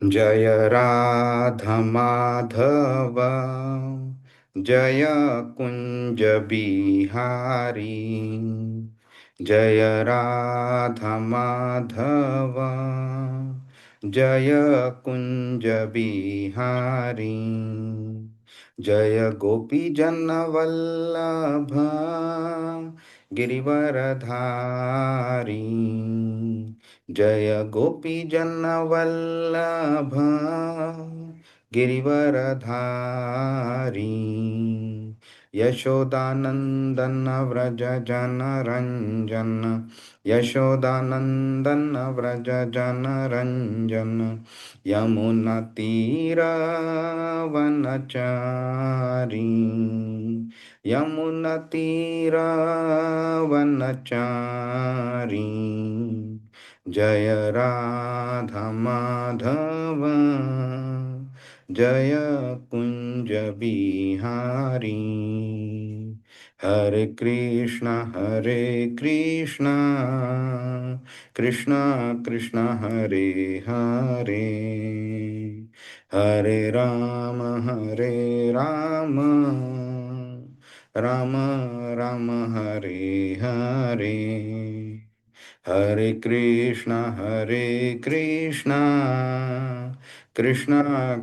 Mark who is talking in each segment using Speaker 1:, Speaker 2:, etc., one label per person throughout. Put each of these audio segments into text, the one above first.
Speaker 1: जय राधा माधव, जय कुंज बिहारी। जय राधा माधव, जय कुंज बिहारी। जय गोपी जन वल्लभ गिरिवरधारी। जय गोपी जन वल्लभ गिरिवरधारी। यशोदानंदन व्रज जन रंजन, यशोदानंदन व्रज जन रंजन। यमुना तीर वनचारी, यमुना तीर वनचारी। जय राधा माधव, जय कुंज बिहारी। हरे कृष्ण कृष्ण कृष्ण हरे हरे, हरे राम राम राम हरे हरे। हरे कृष्ण कृष्ण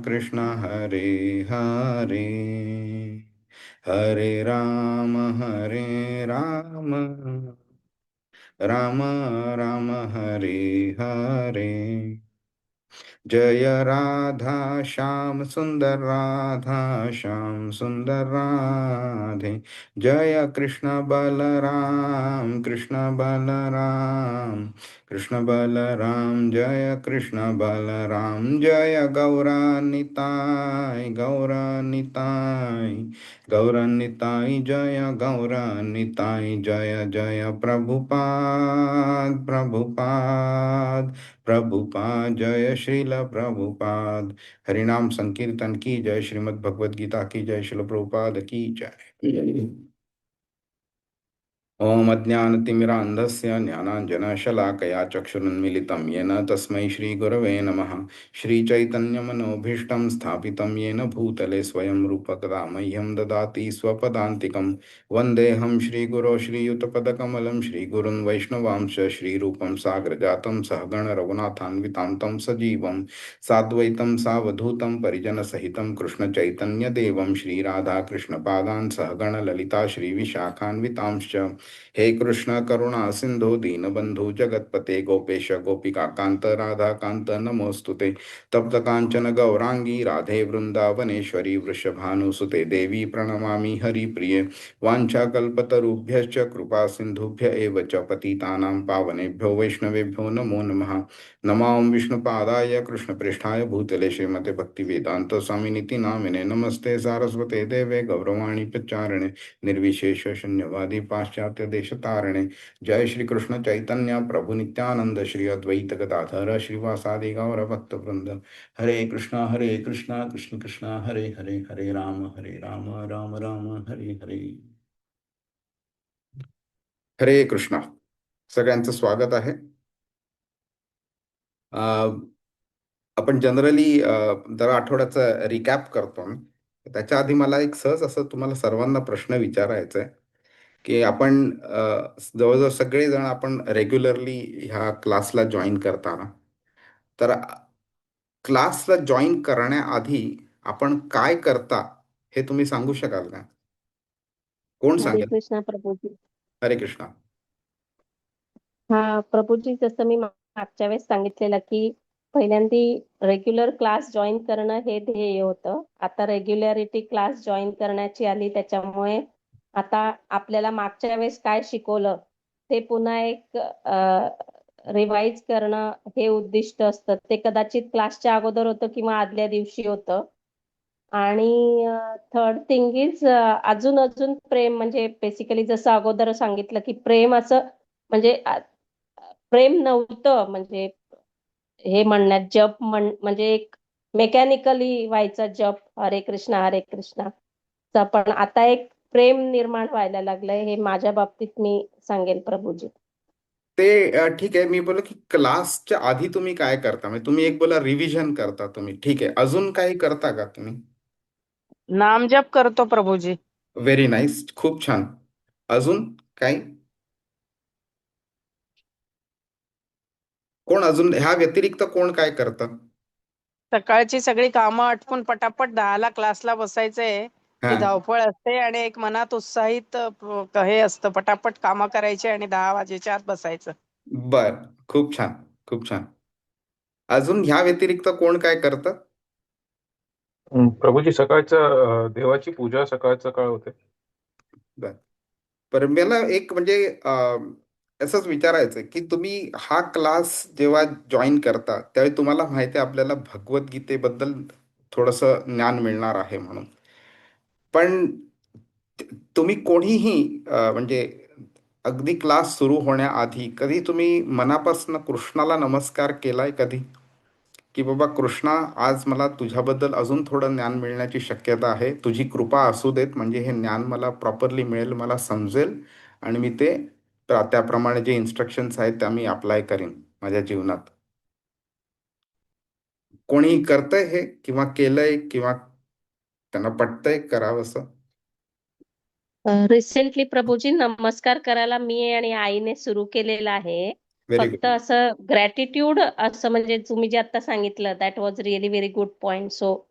Speaker 1: कृष्ण हरे हरे, हरे राम राम राम हरे हरे। जय राधा श्याम सुंदर, राधा श्याम सुंदर राधे। जय कृष्ण बलराम, कृष्ण बलराम, कृष्ण बलराम। जय कृष्ण बलराम, जय गौरानिताय, गौरानिताय, गौरानिताय। जय गौरानिताय, जय जय प्रभुपाद, प्रभुपाद, प्रभुपाद। जय श्रील प्रभुपाद। हरिनाम संकीर्तन की जय, श्रीमद् भगवद गीता की जय, श्रील प्रभुपाद की जय। ओम अज्ञानतिमिरान्धस्य ज्ञानाञ्जनशलाकया चक्षुरुन्मीलितं येन तस्मै श्रीगुरवे नमः। श्रीचैतन्यमनोभीष्टं स्थापितं येन भूतले स्वयं रूपकदा मह्यं ददाति स्वपदान्तिकं। वन्देऽहं श्रीगुरो श्रीयुतपदकमलं, श्रीगुरुन् वैष्णवांश श्रीरूपं साग्रजातं सहगण रघुनाथान्वितां तं सजीवं साद्वैतं सावधूतं परिजनसहितं कृष्णचैतन्यदेवं श्रीराधाकृष्णपादान् सहगण ललिता श्रीविशाखान्वितांश्च। हे कृष्ण करुणा सिंधु दीनबंधु जगतपते गोपेश गोपिका कांत राधा कांत नमोस्तुते। तप्त कांचन गौरांगी राधे वृंदावनेश्वरी वृषभानुसुते देवी प्रणमामि हरिप्रिये। वाञ्छाकल्पतरुभ्यश्च कृपा सिंधुभ्य एव च पतितानां पावनेभ्यो वैष्णवेभ्यो नमो नमः। नमो विष्णुपादाय कृष्णप्रेष्ठाय भूतले श्रीमते भक्तिवेदांत स्वामिनिति नामिने। नमस्ते सारस्वते देवे गौरवाणी प्रचारिणे, निर्विशेष शून्यवादी पाश्चात्य देश तारणे। जय श्री कृष्ण चैतन्य प्रभु नित्यानंद, श्री अद्वैत गदाधर श्रीवासादि गौर भक्त वृंद। हरे कृष्णा कृष्ण कृष्ण हरे हरे, हरे राम राम राम हरे हरे। हरे कृष्णा, सगळ्यांचं स्वागत आहे। आपण जनरली दर आठवड्याचा रिकॅप करतो मी. त्याच्या आधी मला एक सहज असं तुम्हाला सर्वांना प्रश्न विचारायचा आहे की आपण जवळजवळ सगळेजण आपण रेग्युलरली ह्या क्लासला जॉईन करताना, तर क्लासला जॉईन करण्याआधी आपण काय करता हे तुम्ही सांगू शकाल का? कोण
Speaker 2: हरे
Speaker 1: सांगेल?
Speaker 2: कृष्णा प्रभूजी.
Speaker 1: हरे कृष्णा.
Speaker 2: हा प्रभूजी, जसं मी मागच्या वेळेस सांगितलेलं की पहिल्यांदी रेग्युलर क्लास जॉईन करणं हे ध्येय होतं. आता रेग्युलरिटी क्लास जॉईन करण्याची आली, त्याच्यामुळे आता आपल्याला मागच्या वेळेस काय शिकवलं ते पुन्हा एक रिवाइज करणं हे उद्दिष्ट असतं. ते कदाचित क्लासच्या अगोदर होतं किंवा आदल्या दिवशी होतं. आणि थर्ड थिंग इज अजून अजून प्रेम, म्हणजे बेसिकली जसं अगोदर सांगितलं की प्रेम असं म्हणजे प्रेम नव्हतं, म्हणजे हे म्हणण्यात जप म्हणजे एक मेकॅनिकली व्हायचा जप, हरे कृष्णा पण आता एक प्रेम निर्माण व्हायला लागलंय. हे माझ्या बाबतीत मी सांगेल प्रभूजी.
Speaker 1: ते ठीक आहे. मी बोललो की क्लासच्या आधी तुम्ही काय करता, म्हणजे तुम्ही एक बोला रिव्हिजन करता तुम्ही, ठीक आहे, अजून काही करता का तुम्ही?
Speaker 3: नामजप करतो प्रभूजी.
Speaker 1: व्हेरी नाईस, खूप छान. अजून काही? कोण अजून ह्या व्यतिरिक्त कोण काय करतं?
Speaker 3: सकाळची सगळी कामं आटपून पटापट 10ला क्लासला बसायचंय.
Speaker 1: हा.
Speaker 3: ती धावपळ असते आणि एक मनात उत्साहित हे असतं, पटापट कामं करायची आणि 10 वाजेच्या आत बसायचं.
Speaker 1: बर, खूप छान, खूप छान. अजून ह्या व्यतिरिक्त कोण काय करतं?
Speaker 4: प्रभूजी सकाळचं देवाची पूजा सकाळ सकाळ होते.
Speaker 1: बर. पर मला एक म्हणजे असंच विचारायचं आहे की तुम्ही हा क्लास जेव्हा जॉईन करता त्यावेळी तुम्हाला माहिती आहे आपल्याला भगवद्गीतेबद्दल थोडंसं ज्ञान मिळणार आहे म्हणून. पण तुम्ही कोणीही म्हणजे अगदी क्लास सुरू होण्याआधी कधी तुम्ही मनापासून कृष्णाला नमस्कार केलाय कधी? की बाबा कृष्णा, आज मला तुझ्याबद्दल अजून थोडं ज्ञान मिळण्याची शक्यता आहे, तुझी कृपा असू देत, म्हणजे हे ज्ञान मला प्रॉपरली मिळेल, मला समजेल, आणि मी ते त्याप्रमाणे जे इन्स्ट्रक्शन्स आहेत त्या मी अप्लाय करीन माझ्या जीवनात. कोणी करतंय हे किंवा केलंय किंवा त्यांना पटतंय करावंसं?
Speaker 2: रिसेंटली प्रभूजी नमस्कार करायला मी आणि आईने सुरू केलेला आहे.
Speaker 1: व्हेरी
Speaker 2: फक्त
Speaker 1: गुड.
Speaker 2: असं ग्रॅटिट्यूड असं, म्हणजे तुम्ही जे आता सांगितलं that was really very good point. So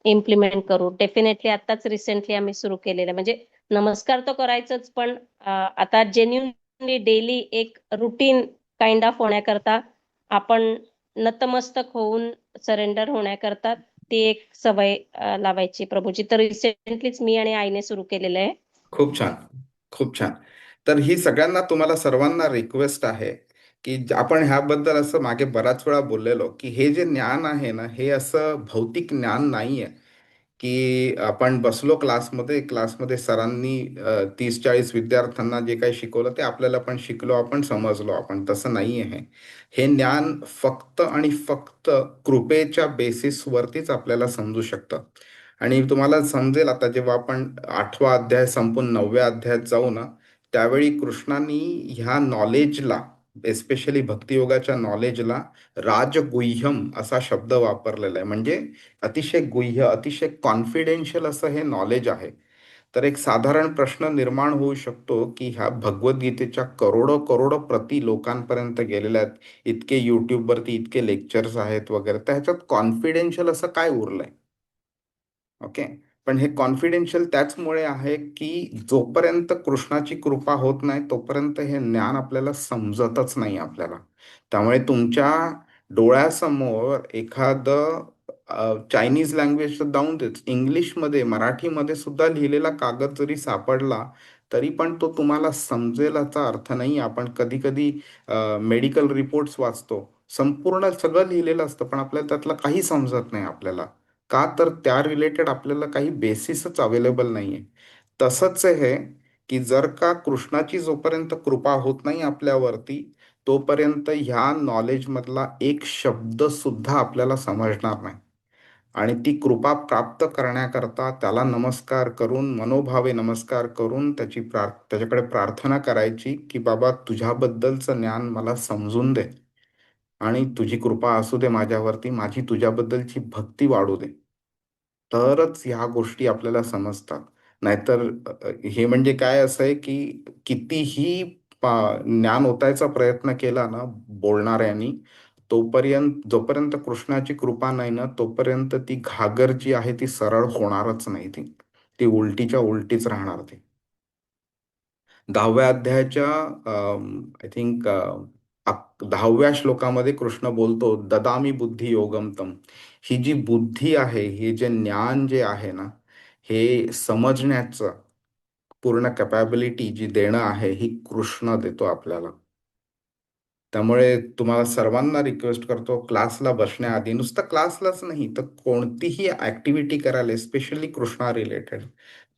Speaker 2: implement करू डेफिनेटली. आताच रिसेंटली आम्ही सुरू केलेलं, म्हणजे नमस्कार तर करायचंच, पण आता जेन्युनली डेली एक रुटीन काइंड ऑफ होण्याकरता, आपण नतमस्तक होऊन सरेंडर होण्याकरता ती एक सवय लावायची प्रभूजी. तर रिसेंटलीच मी आणि आईने सुरू केलेलं आहे.
Speaker 1: खूप छान, खूप छान. तर ही सगळ्यांना, तुम्हाला सर्वांना रिक्वेस्ट आहे की आपण ह्याबद्दल असं मागे बराच वेळा बोललेलो की हे जे ज्ञान आहे ना, हे असं भौतिक ज्ञान नाहीये की आपण बसलो क्लासमध्ये, क्लासमध्ये सरांनी 30-40 विद्यार्थ्यांना जे काही शिकवलं ते आपल्याला पण शिकलो आपण, समजलो आपण, तसं नाही आहे. हे ज्ञान फक्त आणि फक्त कृपेच्या बेसिसवरतीच आपल्याला समजू शकतं. आणि तुम्हाला समजेल आता जेव्हा आपण 8वा अध्याय संपून 9व्या अध्यायात जाऊ ना, त्यावेळी कृष्णाने ह्या नॉलेजला, एस्पेशली भक्तियोगाच्या नॉलेजला, राजगुह्यम असा शब्द वापरलेला आहे. म्हणजे अतिशय गुह्य, अतिशय कॉन्फिडेन्शियल असं हे नॉलेज आहे. तर एक साधारण प्रश्न निर्माण होऊ शकतो की ह्या भगवद्गीतेच्या करोडो करोडो प्रती लोकांपर्यंत गेलेल्या आहेत, इतके यूट्यूबवरती इतके लेक्चर्स आहेत वगैरे, तर ह्याच्यात कॉन्फिडेन्शियल असं काय उरलंय? ओके. पण हे कॉन्फिडेन्शियल त्याचमुळे आहे की जोपर्यंत कृष्णाची कृपा होत नाही तोपर्यंत हे ज्ञान आपल्याला समजतच नाही आपल्याला. त्यामुळे तुमच्या डोळ्यासमोर एखादं चायनीज लँग्वेज तर जाऊन देच, इंग्लिशमध्ये, मराठीमध्ये सुद्धा लिहिलेला कागद जरी सापडला तरी पण तो तुम्हाला समजेल असा अर्थ नाही. आपण कधी कधी मेडिकल रिपोर्ट्स वाचतो, संपूर्ण सगळं लिहिलेलं असतं पण आपल्याला त्यातलं काही समजत नाही आपल्याला. का तर त्या रिलेटेड आपल्याला काही बेसिसच अवेलेबल नाही आहे. तसंच आहे की जर का कृष्णाची जोपर्यंत कृपा होत नाही आपल्यावरती तोपर्यंत ह्या नॉलेजमधला एक शब्द सुद्धा आपल्याला समजणार नाही. आणि ती कृपा प्राप्त करण्याकरता त्याला नमस्कार करून, मनोभावे नमस्कार करून त्याच्याकडे प्रार्थना करायची की बाबा तुझ्याबद्दलचं ज्ञान मला समजून दे आणि तुझी कृपा असू दे माझ्यावरती, माझी तुझ्याबद्दलची भक्ती वाढू दे. तरच ह्या गोष्टी आपल्याला समजतात. नाहीतर हे म्हणजे काय असं आहे की कितीही ज्ञान ओतायचा प्रयत्न केला ना बोलणाऱ्यांनी, तोपर्यंत जोपर्यंत कृष्णाची कृपा नाही ना तोपर्यंत ती घागर जी आहे ती सरळ होणारच नाही. ती ती उलटीच्या उलटीच राहणार ती. 10व्या अध्यायाच्या आय थिंक 10व्या श्लोकामध्ये कृष्ण बोलतो, ददामी बुद्धी योगम तम. ही जी बुद्धी आहे, हे जे ज्ञान जे आहे ना, हे समजण्याचं पूर्ण कॅपॅबिलिटी जी देणं आहे ही कृष्ण देतो आपल्याला. त्यामुळे तुम्हाला सर्वांना रिक्वेस्ट करतो, क्लासला बसण्याआधी, नुसतं क्लासलाच नाही तर कोणतीही ऍक्टिव्हिटी करायला, स्पेशली कृष्णा रिलेटेड,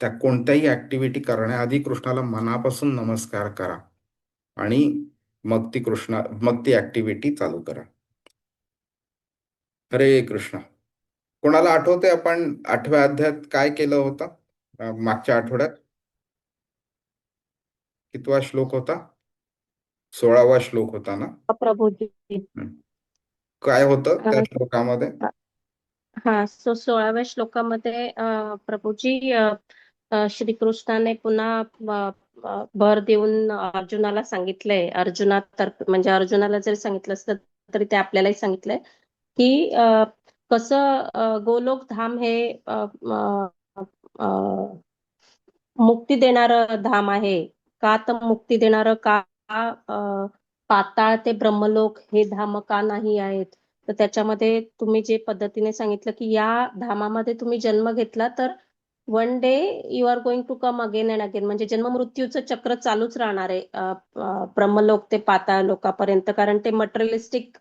Speaker 1: त्या कोणत्याही ऍक्टिव्हिटी करण्याआधी कृष्णाला मनापासून नमस्कार करा आणि मग ती ऍक्टिव्हिटी चालू करा. हरे कृष्ण. कोणाला आठवते आपण 8व्या अध्यायात काय केलं होतं? मागच्या आठवड्यात कितवा श्लोक होता? 16वा श्लोक होता ना?
Speaker 2: प्रभूजी.
Speaker 1: हं. काय होतं त्या
Speaker 2: अ,
Speaker 1: श्लोकामध्ये?
Speaker 2: हा, 16व्या श्लोकामध्ये प्रभूजी, श्रीकृष्णाने पुन्हा भर देऊन अर्जुनाला सांगितलंय, म्हणजे अर्जुनाला जरी सांगितलं असतं तरी ते आपल्यालाही सांगितलंय की कसं गोलोक धाम हे अ, मुक्ती देणारं धाम आहे. का तर मुक्ती देणारं का पाताळ ते ब्रह्मलोक हे धाम का नाही आहेत? तर त्याच्यामध्ये तुम्ही जे पद्धतीने सांगितलं की या धामामध्ये तुम्ही जन्म घेतला तर one day you are going to come again and again, म्हणजे जन्म मृत्यूचं चक्र चालूच राहणार आहे ब्रह्मलोक ते पाताळ लोकापर्यंत, कारण ते मटेरियलिस्टिक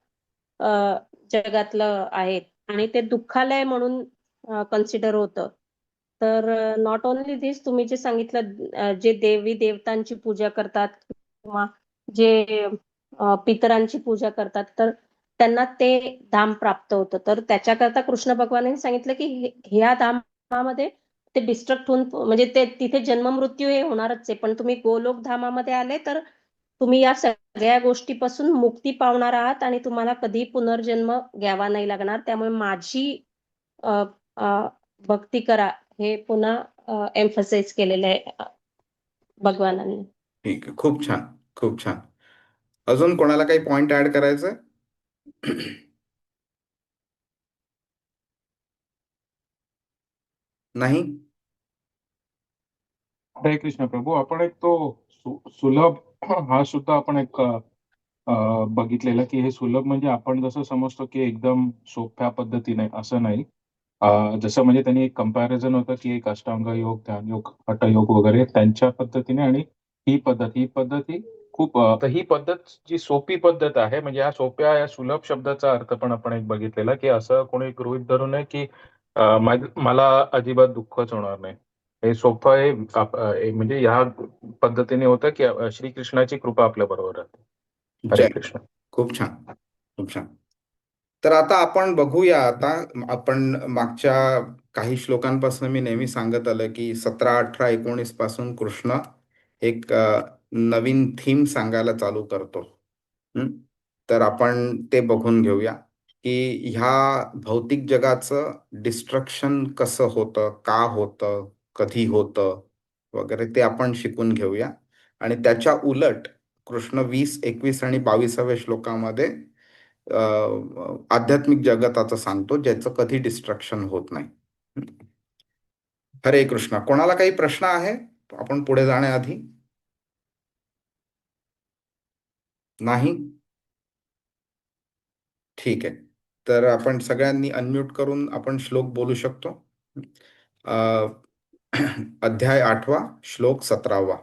Speaker 2: जगातलं आहे आणि ते दुःखालय म्हणून कन्सिडर होतं. तर नॉट ओन्ली दिस, तुम्ही जे सांगितलं जे देवी देवतांची पूजा करतात किंवा जे पितरांची पूजा करतात तर त्यांना ते धाम प्राप्त होतं. तर त्याच्याकरता कृष्ण भगवानांनी सांगितलं की ह्या धामामध्ये ते डिस्ट्रक्ट होऊन, म्हणजे ते तिथे जन्म मृत्यू हे होणारच आहे, पण तुम्ही गोलोक धामामध्ये आले तर तुम्ही या सगळ्या गोष्टीपासून मुक्ती पावणार आहात आणि तुम्हाला कधी पुनर्जन्म घ्यावा नाही लागणार. त्यामुळे माझी अ, अ, भक्ती करा हे पुन्हा एम्फसाइज केलेलं आहे भगवानांनी.
Speaker 1: ठीक आहे, खूप छान, खूप छान. अजून कोणाला काही पॉइंट ऍड करायचं आहे? नाही?
Speaker 4: हरे कृष्ण प्रभू, आपण एक तो सुलभ हा सुद्धा आपण एक बघितलेला की हे सुलभ म्हणजे आपण जसं समजतो की एकदम सोप्या पद्धतीने, असं नाही. जसं म्हणजे त्यांनी एक कंपॅरिझन होतं की एक अष्टांग योग, ध्यान योग, हठयोग वगैरे त्यांच्या पद्धतीने, आणि ही पद्धत ही खूप तर ही पद्धत जी सोपी पद्धत आहे, म्हणजे या सोप्या या सुलभ शब्दाचा अर्थ पण आपण एक बघितलेला की असं कोणी गृहीत धरू नये की मला अजिबात दुःखच होणार नाही. हे सोपं आहे. म्हणजे ह्या पद्धतीने होतं की श्रीकृष्णाची कृपा आपल्या बरोबर राहते. हरे
Speaker 1: जय.
Speaker 4: कृष्ण.
Speaker 1: खूप छान, खूप छान. तर आता आपण बघूया. आता आपण मागच्या काही श्लोकांपासून मी नेहमी सांगत आलं की 17, 18, 19 पासून कृष्ण एक नवीन थीम सांगायला चालू करतो. हं? तर आपण ते बघून घेऊया की ह्या भौतिक जगाचं डिस्ट्रक्शन कसं होतं, का होतं, कधी होतं वगैरे ते आपण शिकून घेऊया. आणि त्याच्या उलट कृष्ण 20, 21 आणि 22व्या श्लोकामध्ये आध्यात्मिक जगताचं सांगतो ज्याचं कधी डिस्ट्रक्शन होत नाही. हं. हरे कृष्ण. कोणाला काही प्रश्न आहे आपण पुढे जाण्याआधी? नाही? ठीक आहे. तर आपण सगळ्यांनी अनम्यूट करून आपण श्लोक बोलू शकतो. अ, अध्याय 8वा, श्लोक 17वा.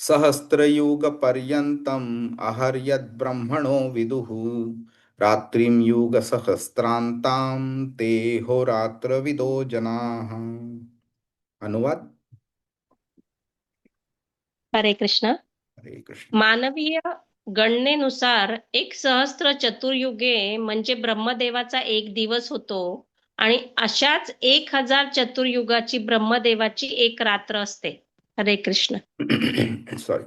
Speaker 1: सहस्त्रयुगपर्यन्तम् अहर्यद्ब्रह्मणो विदुः रात्रिं युगसहस्रान्तां ते होरात्रविदो जनाः. अनुवाद.
Speaker 2: हरे कृष्ण.
Speaker 1: हरे कृष्ण.
Speaker 2: मानवीय गणनेनुसार एक सहस्त्र चतुर्युगे म्हणजे ब्रह्मदेवाचा एक दिवस होतो आणि अशाच 1000 चतुर्युगाची ब्रह्मदेवाची एक रात्र असते. हरे कृष्ण.
Speaker 1: सॉरी.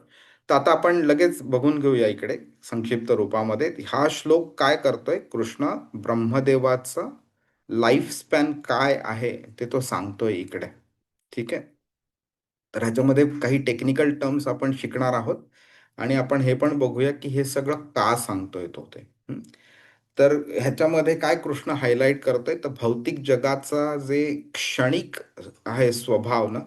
Speaker 1: तर आता आपण लगेच बघून घेऊया इकडे संक्षिप्त रूपामध्ये हा श्लोक काय करतोय. कृष्ण ब्रह्मदेवाचं लाईफ स्पॅन काय आहे ते तो सांगतोय इकडे. ठीक आहे. तर ह्याच्यामध्ये काही टेक्निकल टर्म्स आपण शिकणार आहोत आणि आपण हे पण बघूया की हे सगळं का सांगतोय तो ते. तर ह्याच्यामध्ये काय कृष्ण हायलाइट करतोय तर भौतिक जगाचा जे क्षणिक आहे स्वभाव ना,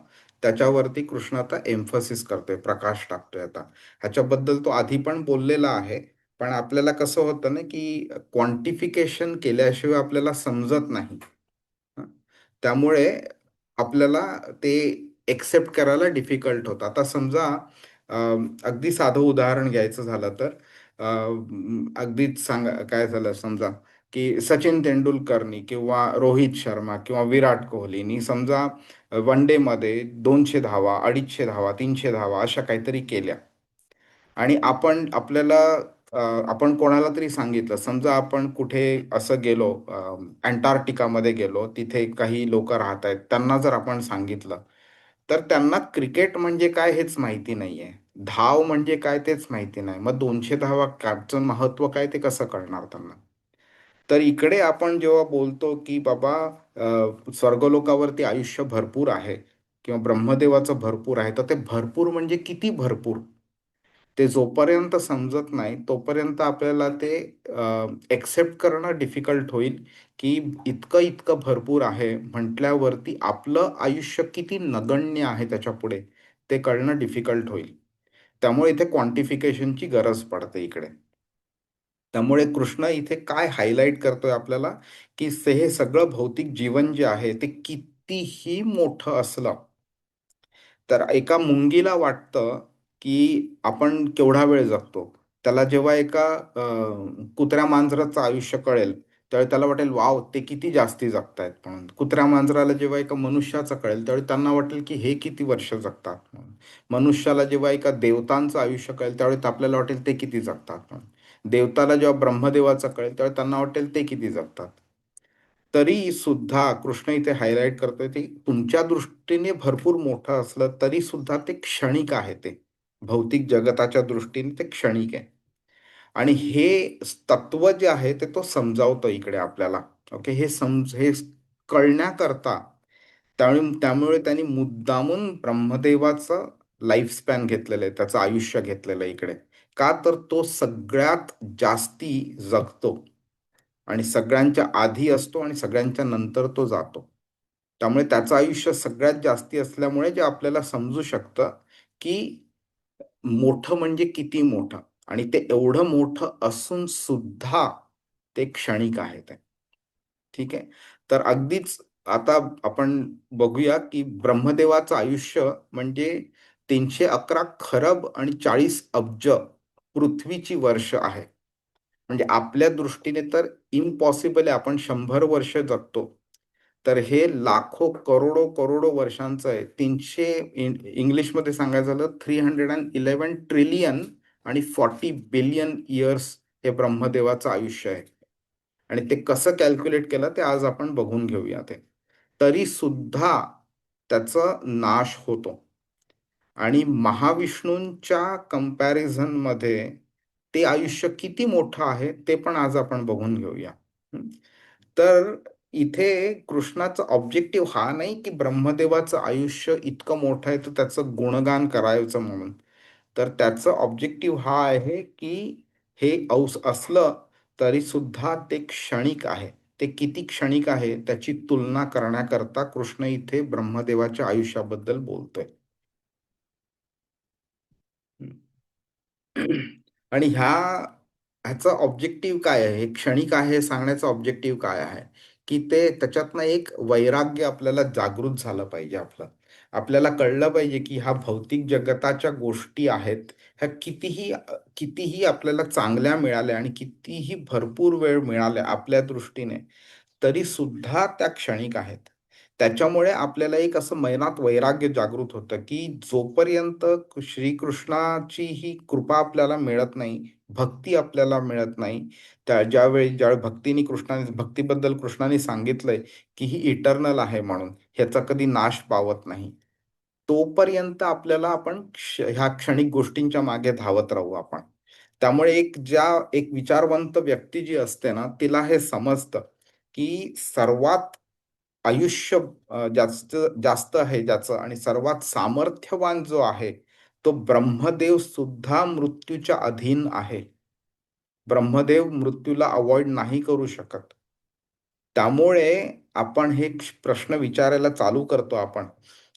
Speaker 1: त्याच्यावरती कृष्ण आता एम्फसिस करतोय, प्रकाश टाकतोय. आता ह्याच्याबद्दल तो आधी पण बोललेला आहे, पण आपल्याला कसं होतं ना की क्वांटिफिकेशन केल्याशिवाय आपल्याला समजत नाही. हं. त्यामुळे आपल्याला ते एक्सेप्ट करायला डिफिकल्ट होतं. आता समजा अगदी साधं उदाहरण घ्यायचं झालं तर अगदीच सांगा काय झालं समजा की सचिन तेंडुलकरनी किंवा रोहित शर्मा किंवा विराट कोहलीनी समजा वन डेमध्ये 200 धावा, 250 धावा, 300 धावा अशा काहीतरी केल्या आणि आपण कोणाला तरी सांगितलं. समजा आपण कुठे असं गेलो, अंटार्क्टिकामध्ये गेलो, तिथे काही लोक राहत आहेत, त्यांना जर आपण सांगितलं तर त्यांना क्रिकेट म्हणजे काय हेच माहिती नाहीये. धाव म्हणजे काय तेच माहिती नाही, मग 210चं महत्व काय ते कसं कळणार त्यांना? तर इकडे आपण जेव्हा बोलतो की बाबा स्वर्गलोकावरती आयुष्य भरपूर आहे किंवा ब्रह्मदेवाचं भरपूर आहे, तर ते भरपूर म्हणजे किती भरपूर, ते जोपर्यंत समजत नाही तोपर्यंत आपल्याला ते एक्सेप्ट करणं डिफिकल्ट होईल, की इतकं इतकं भरपूर आहे म्हटल्यावरती आपलं आयुष्य किती नगण्य आहे त्याच्या पुढे ते कळणं डिफिकल्ट होईल. त्यामुळे इथे क्वांटिफिकेशनची गरज पडते इकडे. त्यामुळे कृष्ण इथे काय हायलाइट करतोय आपल्याला, की हे सगळं भौतिक जीवन जे आहे ते कितीही मोठं असलं, तर एका मुंगीला वाटतं की आपण केवढा वेळ जगतो. त्याला जेव्हा एका कुत्र्या मांजराचं आयुष्य कळेल, त्यावेळी त्याला वाटेल वाव ते किती जास्ती जगतायत म्हणून. कुत्र्या मांजराला जेव्हा एका मनुष्याचं कळेल त्यावेळी त्यांना वाटेल की हे किती वर्ष जगतात म्हणून. मनुष्याला जेव्हा एका देवतांचं आयुष्य कळेल त्यावेळी आपल्याला वाटेल ते किती जगतात म्हणून. देवताला जेव्हा ब्रह्मदेवाचं कळेल त्यावेळी त्यांना वाटेल ते किती जगतात. तरी सुद्धा कृष्ण इथे हायलाइट करतोय ते तुमच्या दृष्टीने भरपूर मोठं असलं तरी सुद्धा ते क्षणिक आहे. ते भौतिक जगताच्या दृष्टीने ते क्षणिक आहे. आणि हे तत्व जे आहे ते तो समजावतो इकडे आपल्याला. ओके, हे कळण्याकरता त्यामुळे त्यांनी मुद्दामून ब्रह्मदेवाचं लाईफ स्पॅन घेतलेलं आहे, त्याचं आयुष्य घेतलेलं आहे इकडे. का तर तो सगळ्यात जास्ती जगतो आणि सगळ्यांच्या आधी असतो आणि सगळ्यांच्या नंतर तो जातो. त्यामुळे त्याचं आयुष्य सगळ्यात जास्ती असल्यामुळे जे आपल्याला समजू शकतं की मोठं म्हणजे किती मोठं, आणि ते एवढं मोठं असून सुद्धा ते क्षणिक आहे ते. ठीक आहे. तर अगदीच आता आपण बघूया की ब्रह्मदेवाचं आयुष्य म्हणजे 311 खरब आणि 40 अब्ज पृथ्वीची वर्ष आहे. म्हणजे आपल्या दृष्टीने तर इम्पॉसिबल आहे, आपण 100 वर्ष जगतो. तर हे लाखो करोडो करोडो वर्षांचं आहे. 300 इंग्लिशमध्ये सांगायचं झालं 311 ट्रिलियन आणि 40 बिलियन इयर्स हे ब्रह्मदेवाचं आयुष्य आहे. आणि ते कसं कॅल्क्युलेट केलं ते आज आपण बघून घेऊया. ते तरी सुद्धा त्याचा नाश होतो. आणि महाविष्णूंच्या कंपॅरिझनमध्ये ते आयुष्य किती मोठं आहे ते पण आज आपण बघून घेऊया. तर इथे कृष्णाचा ऑब्जेक्टिव्ह हा नाही की ब्रह्मदेवाचं आयुष्य इतकं मोठं आहे तर त्याचं गुणगान करायचं म्हणून. तर त्याचं ऑब्जेक्टिव्ह हा आहे की हे असलं तरी सुद्धा ते क्षणिक आहे. ते किती क्षणिक आहे त्याची तुलना करण्याकरता कृष्ण इथे ब्रह्मदेवाच्या आयुष्याबद्दल बोलतोय. आणि ह्याचा ऑब्जेक्टिव्ह काय आहे, हे क्षणिक आहे हे सांगण्याचा ऑब्जेक्टिव्ह काय आहे, की ते त्याच्यातनं एक वैराग्य आपल्याला जागृत झालं पाहिजे. आपल्याला कळलं पाहिजे की ह्या भौतिक जगताच्या गोष्टी आहेत, ह्या कितीही आपल्याला चांगल्या मिळाल्या आणि कितीही भरपूर वेळ मिळाल्या आपल्या दृष्टीने, तरी सुद्धा त्या क्षणिक आहेत. त्याच्यामुळे आपल्याला एक असं मनात वैराग्य जागृत होतं की जोपर्यंत श्रीकृष्णाची ही कृपा आपल्याला मिळत नाही, भक्ती आपल्याला मिळत नाही, ज्यावेळी भक्तीबद्दल कृष्णाने सांगितलंय की ही इटर्नल आहे म्हणून, ह्याचा कधी नाश पावत नाही, तोपर्यंत आपल्याला ह्या क्षणिक गोष्टींच्या मागे धावत राहू आपण. त्यामुळे एक विचारवंत व्यक्ती जी असते ना, तिला हे समजतं की सर्वात आयुष्य जास्त जास्त आहे ज्याचं आणि सर्वात सामर्थ्यवान जो आहे तो ब्रह्मदेव सुद्धा मृत्यूच्या अधीन आहे. ब्रह्मदेव मृत्यूला अवॉइड नाही करू शकत. त्यामुळे आपण हे प्रश्न विचारायला चालू करतो आपण,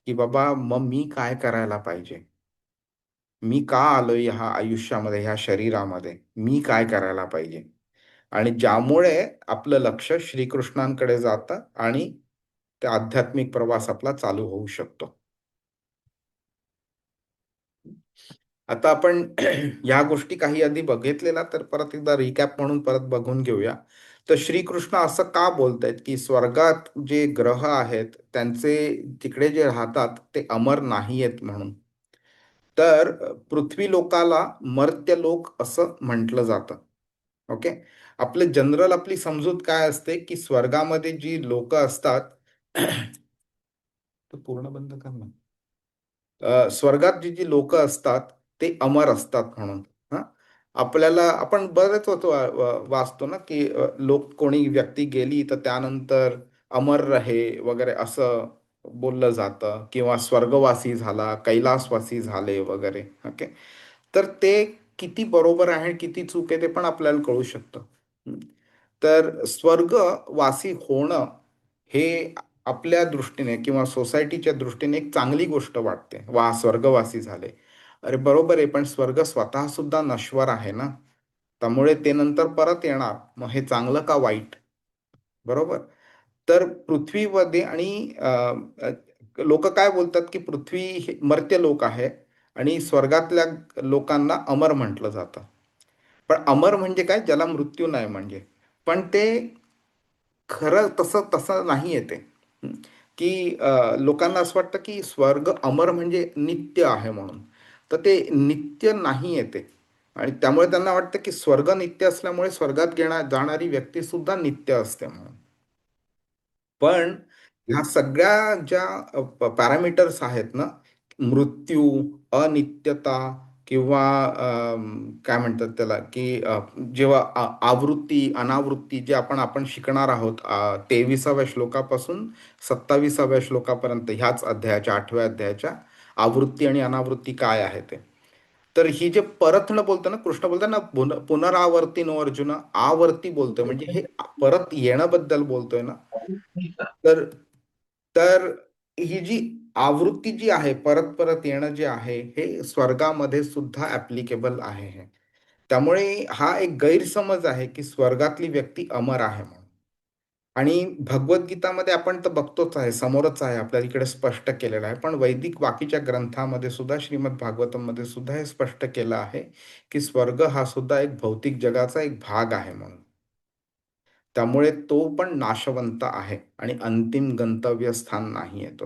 Speaker 1: की बाबा मग मी काय करायला पाहिजे? मी का आलोय ह्या आयुष्यामध्ये, ह्या शरीरामध्ये? मी काय करायला पाहिजे? आणि ज्यामुळे आपलं लक्ष श्रीकृष्णांकडे जातं आणि ते आध्यात्मिक प्रवास आपला चालू होऊ शकतो. आता आपण ह्या गोष्टी काही आधी बघितलेल्या, तर परत एकदा रिकॅप म्हणून परत बघून घेऊया. तर श्रीकृष्ण असं का बोलतायत की स्वर्गात जे ग्रह आहेत त्यांचे तिकडे जे राहतात ते अमर नाही आहेत म्हणून. तर पृथ्वी लोकाला मर्त्य लोक असं म्हटलं जातं. ओके. आपली समजूत काय असते की स्वर्गामध्ये जी लोक असतात तो पूर्ण बंद कर ना. स्वर्गात जी जी लोक असतात ते अमर असतात म्हणून. हा, आपल्याला आपण बरेच होतो वाचतो ना की लोक कोणी व्यक्ती गेली तर त्यानंतर अमर रहे वगैरे असं बोललं जातं, किंवा स्वर्गवासी झाला, कैलासवासी झाले वगैरे. ओके, तर ते किती बरोबर आहे किती चूक आहे ते पण आपल्याला कळू शकतं. हं. तर स्वर्गवासी होणं हे आपल्या दृष्टीने किंवा सोसायटीच्या दृष्टीने एक चांगली गोष्ट वाटते. वा, स्वर्गवासी झाले. अरे बरोबर आहे, पण स्वर्ग स्वतः सुद्धा नश्वर आहे ना. त्यामुळे ते नंतर परत येणार, मग हे चांगलं का वाईट? बरोबर. तर पृथ्वीमध्ये आणि लोक काय बोलतात की पृथ्वी हे मर्त्य लोक आहे आणि स्वर्गातल्या लोकांना अमर म्हटलं जातं. पण अमर म्हणजे काय? ज्याला मृत्यू नाही म्हणजे. पण ते खरं तसं तसं नाही आहे ते. हं. की लोकांना असं वाटतं की स्वर्ग अमर म्हणजे नित्य आहे म्हणून. तर ते नित्य नाही आहे ते. आणि त्यामुळे त्यांना वाटतं की स्वर्ग नित्य असल्यामुळे स्वर्गात जाणारी व्यक्ती सुद्धा नित्य असते म्हणून. पण ह्या सगळ्या ज्या पॅरामीटर्स आहेत ना, मृत्यू, अनित्यता किंवा काय म्हणतात त्याला, की जेव्हा आवृत्ती, अनावृत्ती जे आपण आपण शिकणार आहोत 23व्या श्लोकापासून 27व्या श्लोकापर्यंत ह्याच अध्यायाच्या 8व्या अध्यायाच्या आवृत्ती आणि अनावृत्ती काय आहे ते. तर ही जे परतणं बोलतो ना, कृष्ण बोलतो ना, पुनरावर्ती नो अर्जुन, आवर्ती बोलतोय म्हणजे हे परत येण्याबद्दल बोलतोय ना. तर तर ही जी आवृत्ती जी आहे, परत परत येणं जे आहे, हे स्वर्गामध्ये सुद्धा ऍप्लिकेबल आहे हे. त्यामुळे हा एक गैरसमज आहे की स्वर्गातली व्यक्ती अमर आहे म्हणून. आणि भगवद्गीतामध्ये आपण तर बघतोच आहे, समोरच आहे, आपल्याला इकडे स्पष्ट केलेलं आहे. पण वैदिक बाकीच्या ग्रंथामध्ये सुद्धा, श्रीमद भागवतम मध्ये सुद्धा हे स्पष्ट केलं आहे की स्वर्ग हा सुद्धा एक भौतिक जगाचा एक भाग आहे म्हणून. त्यामुळे तो पण नाशवंत आहे आणि अंतिम गंतव्य स्थान नाही आहे तो.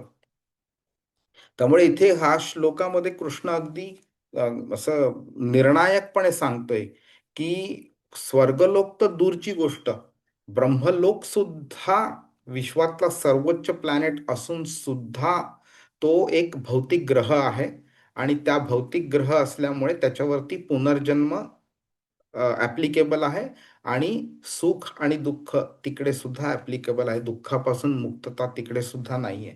Speaker 1: त्यामुळे इथे हा श्लोकामध्ये कृष्ण अगदी असं निर्णायकपणे सांगतोय की स्वर्गलोक तर दूरची गोष्ट, ब्रह्मलोक सुद्धा विश्वातला सर्वोच्च प्लॅनेट असून सुद्धा तो एक भौतिक ग्रह आहे. आणि त्या भौतिक ग्रह असल्यामुळे त्याच्यावरती पुनर्जन्म ऍप्लिकेबल आहे. आणि सुख आणि दुःख तिकडे सुद्धा ऍप्लिकेबल आहे. दुःखापासून मुक्तता तिकडे सुद्धा नाहीये.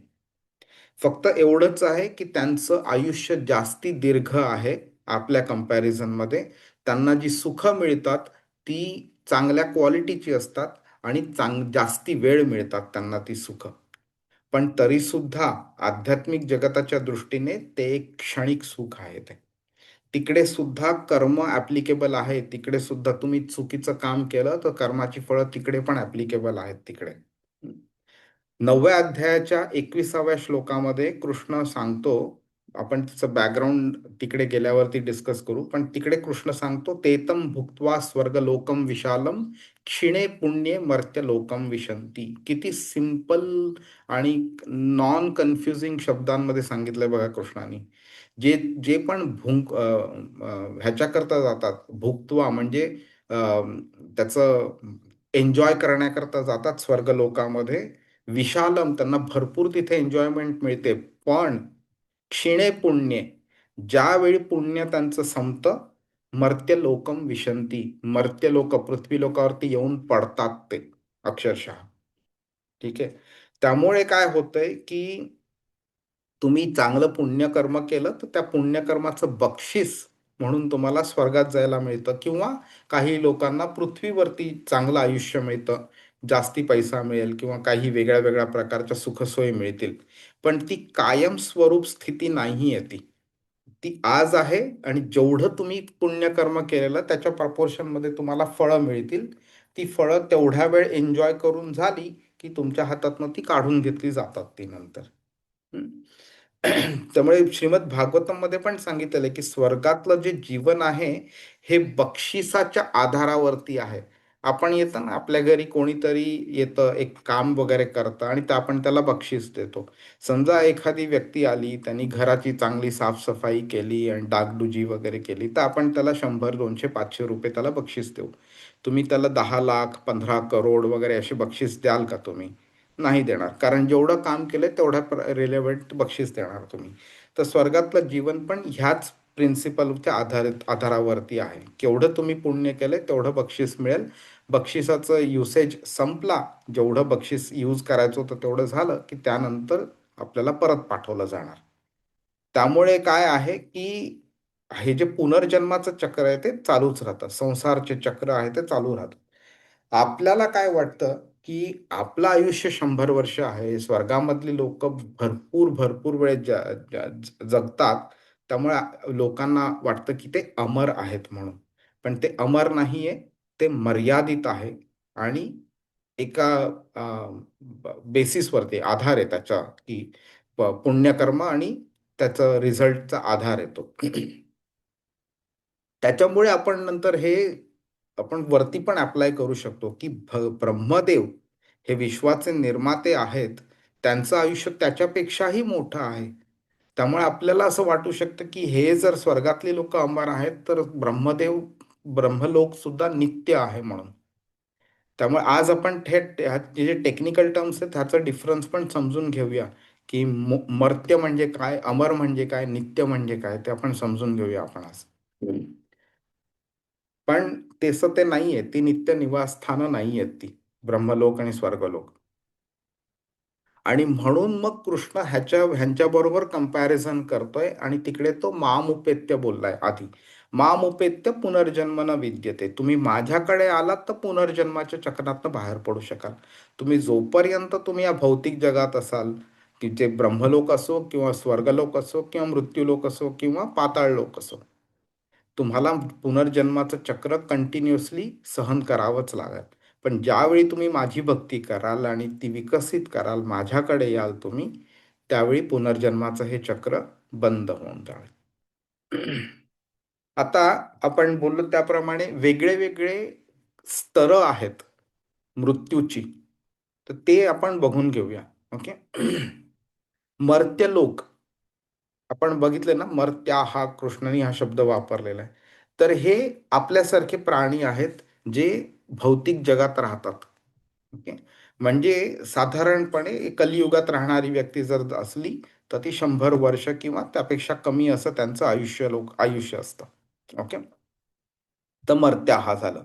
Speaker 1: फक्त एवढंच आहे की त्यांचं आयुष्य जास्ती दीर्घ आहे आपल्या कंपॅरिझनमध्ये. त्यांना जी सुख मिळतात ती चांगल्या क्वालिटीची असतात आणि जास्ती वेळ मिळतात त्यांना ती सुख. पण तरी सुद्धा आध्यात्मिक जगताच्या दृष्टीने ते एक क्षणिक सुख आहे ते. तिकडे सुद्धा कर्म ऍप्लिकेबल आहे. तिकडे सुद्धा तुम्ही चुकीचं काम केलं तर कर्माची फळं तिकडे पण ऍप्लिकेबल आहेत तिकडे. 9व्या अध्यायाच्या 21व्या श्लोकामध्ये कृष्ण सांगतो, आपण तिचं बॅकग्राऊंड तिकडे गेल्यावरती डिस्कस करू, पण तिकडे कृष्ण सांगतो, तेतम भुक्त्वा स्वर्गलोकम विशालम क्षिणे पुण्ये मर्त्य लोकम विशंती. किती सिंपल आणि नॉन कन्फ्युजिंग शब्दांमध्ये सांगितलंय बघा कृष्णाने. जे जे पण ह्याच्याकरता जातात, भुक्त्वा म्हणजे त्याचं एन्जॉय करण्याकरता जातात स्वर्गलोकामध्ये. विशालम, त्यांना भरपूर तिथे एन्जॉयमेंट मिळते. पण क्षीणे पुण्ये, ज्यावेळी पुण्य त्यांचं संपतं, मर्त्य लोकम विशंती, मर्त्य लोक पृथ्वी लोकावरती येऊन पडतात ते अक्षरशः. ठीक आहे. त्यामुळे काय होतंय की तुम्ही चांगलं पुण्यकर्म केलं तर त्या पुण्यकर्माचं बक्षीस म्हणून तुम्हाला स्वर्गात जायला मिळतं, किंवा काही लोकांना पृथ्वीवरती चांगलं आयुष्य मिळतं, जास्ती पैसा मिळेल किंवा काही वेगळ्या वेगळ्या प्रकारच्या सुखसोयी मिळतील. पण ती कायमस्वरूप स्थिती नाही आहे. ती ती आज आहे आणि जेवढं तुम्ही पुण्यकर्म केलेलं त्याच्या प्रपोर्शनमध्ये तुम्हाला फळं मिळतील. ती फळं तेवढ्या वेळ एन्जॉय करून झाली की तुमच्या हातातनं ती काढून घेतली जातात ती नंतर. हं. त्यामुळे श्रीमद भागवतम मध्ये पण सांगितलेलं आहे की स्वर्गातलं जे जीवन आहे हे बक्षिसाच्या आधारावरती आहे. आपण येतं ना, आपल्या घरी कोणीतरी येतं, एक काम वगैरे करतं आणि आपण त्याला बक्षीस देतो. समजा एखादी व्यक्ती आली, त्यांनी घराची चांगली साफसफाई केली आणि डागडुजी वगैरे केली, तर आपण त्याला 100, 200, 500 रुपये त्याला बक्षीस देऊ. तुम्ही त्याला 10 लाख, 15 करोड वगैरे अशी बक्षीस द्याल का तुम्ही? नाही देणार, कारण जेवढं काम केलंय तेवढ्या रिलेव्हंट बक्षीस देणार तुम्ही. तर स्वर्गातलं जीवन पण ह्याच प्रिन्सिपलच्या आधारावरती आहे. केवढं तुम्ही पुण्य केलंय तेवढं बक्षीस मिळेल. बक्षिसाचं युसेज संपला, जेवढं बक्षीस यूज करायचं होतं तेवढं झालं की त्यानंतर आपल्याला परत पाठवलं जाणार. त्यामुळे काय आहे की हे जे पुनर्जन्माचं चक्र आहे ते चालूच राहतं. संसारचे चक्र आहे ते चालू राहतं. आपल्याला काय वाटतं की आपलं आयुष्य 100 वर्ष आहे, स्वर्गामधली लोक भरपूर भरपूर वेळ जगतात, त्यामुळे लोकांना वाटतं की ते अमर आहेत म्हणून. पण ते अमर नाहीये, ते मर्यादित आहे आणि एका बेसिसवरती आधार आहे त्याचा, की पुण्यकर्म आणि त्याचा रिझल्टचा आधार येतो. त्याच्यामुळे आपण नंतर हे आपण वरती पण अप्लाय करू शकतो की ब्रह्मदेव हे विश्वाचे निर्माते आहेत, त्यांचं आयुष्य त्याच्यापेक्षाही मोठं आहे. त्यामुळे आपल्याला असं वाटू शकतं की हे जर स्वर्गातली लोक अमर आहेत तर ब्रह्मलोक सुद्धा नित्य आहे म्हणून. त्यामुळे आज आपण थेट जे टेक्निकल टर्म्स आहेत ह्याचा डिफरन्स पण समजून घेऊया, की मर्त्य म्हणजे काय, अमर म्हणजे काय, नित्य म्हणजे काय, ते आपण समजून घेऊया आपण आज. पण तसं ते नाहीये, ती नित्य निवासस्थानं नाहीयेत ती ब्रह्मलोक आणि स्वर्गलोक. आणि म्हणून मग कृष्ण ह्यांच्याबरोबर कंपॅरिझन करतोय आणि तिकडे तो मामुपेत्य बोललाय आधी. मामुपेत्य पुनर्जन्म न विद्यते. तुम्ही माझ्याकडे आलात तर पुनर्जन्माच्या चक्रातनं बाहेर पडू शकाल. तुम्ही जोपर्यंत तुम्ही या भौतिक जगात असाल, की जे ब्रह्मलोक असो किंवा स्वर्गलोक असो किंवा मृत्यूलोक असो किंवा पाताळ लोक असो, तुम्हाला पुनर्जन्माचं चक्र कंटिन्युअसली सहन करावंच लागेल. पण ज्यावेळी तुम्ही माझी भक्ती कराल आणि ती विकसित कराल, माझ्याकडे याल तुम्ही, त्यावेळी पुनर्जन्माचं हे चक्र बंद होऊन जाईल. आता आपण बोललो त्याप्रमाणे वेगळे वेगळे स्तर आहेत मृत्यूची, तर ते आपण बघून घेऊया. ओके. मर्त्यलोक आपण बघितले ना, मर्त्या हा कृष्णाने हा शब्द वापरलेला आहे. तर हे आपल्यासारखे प्राणी आहेत जे भौतिक जगात राहतात. ओके. म्हणजे साधारणपणे कलियुगात राहणारी व्यक्ती जर असली तर ती 100 वर्ष किंवा त्यापेक्षा कमी असं त्यांचं आयुष्य असतं. ओके. तर मर्त्या हा झालं.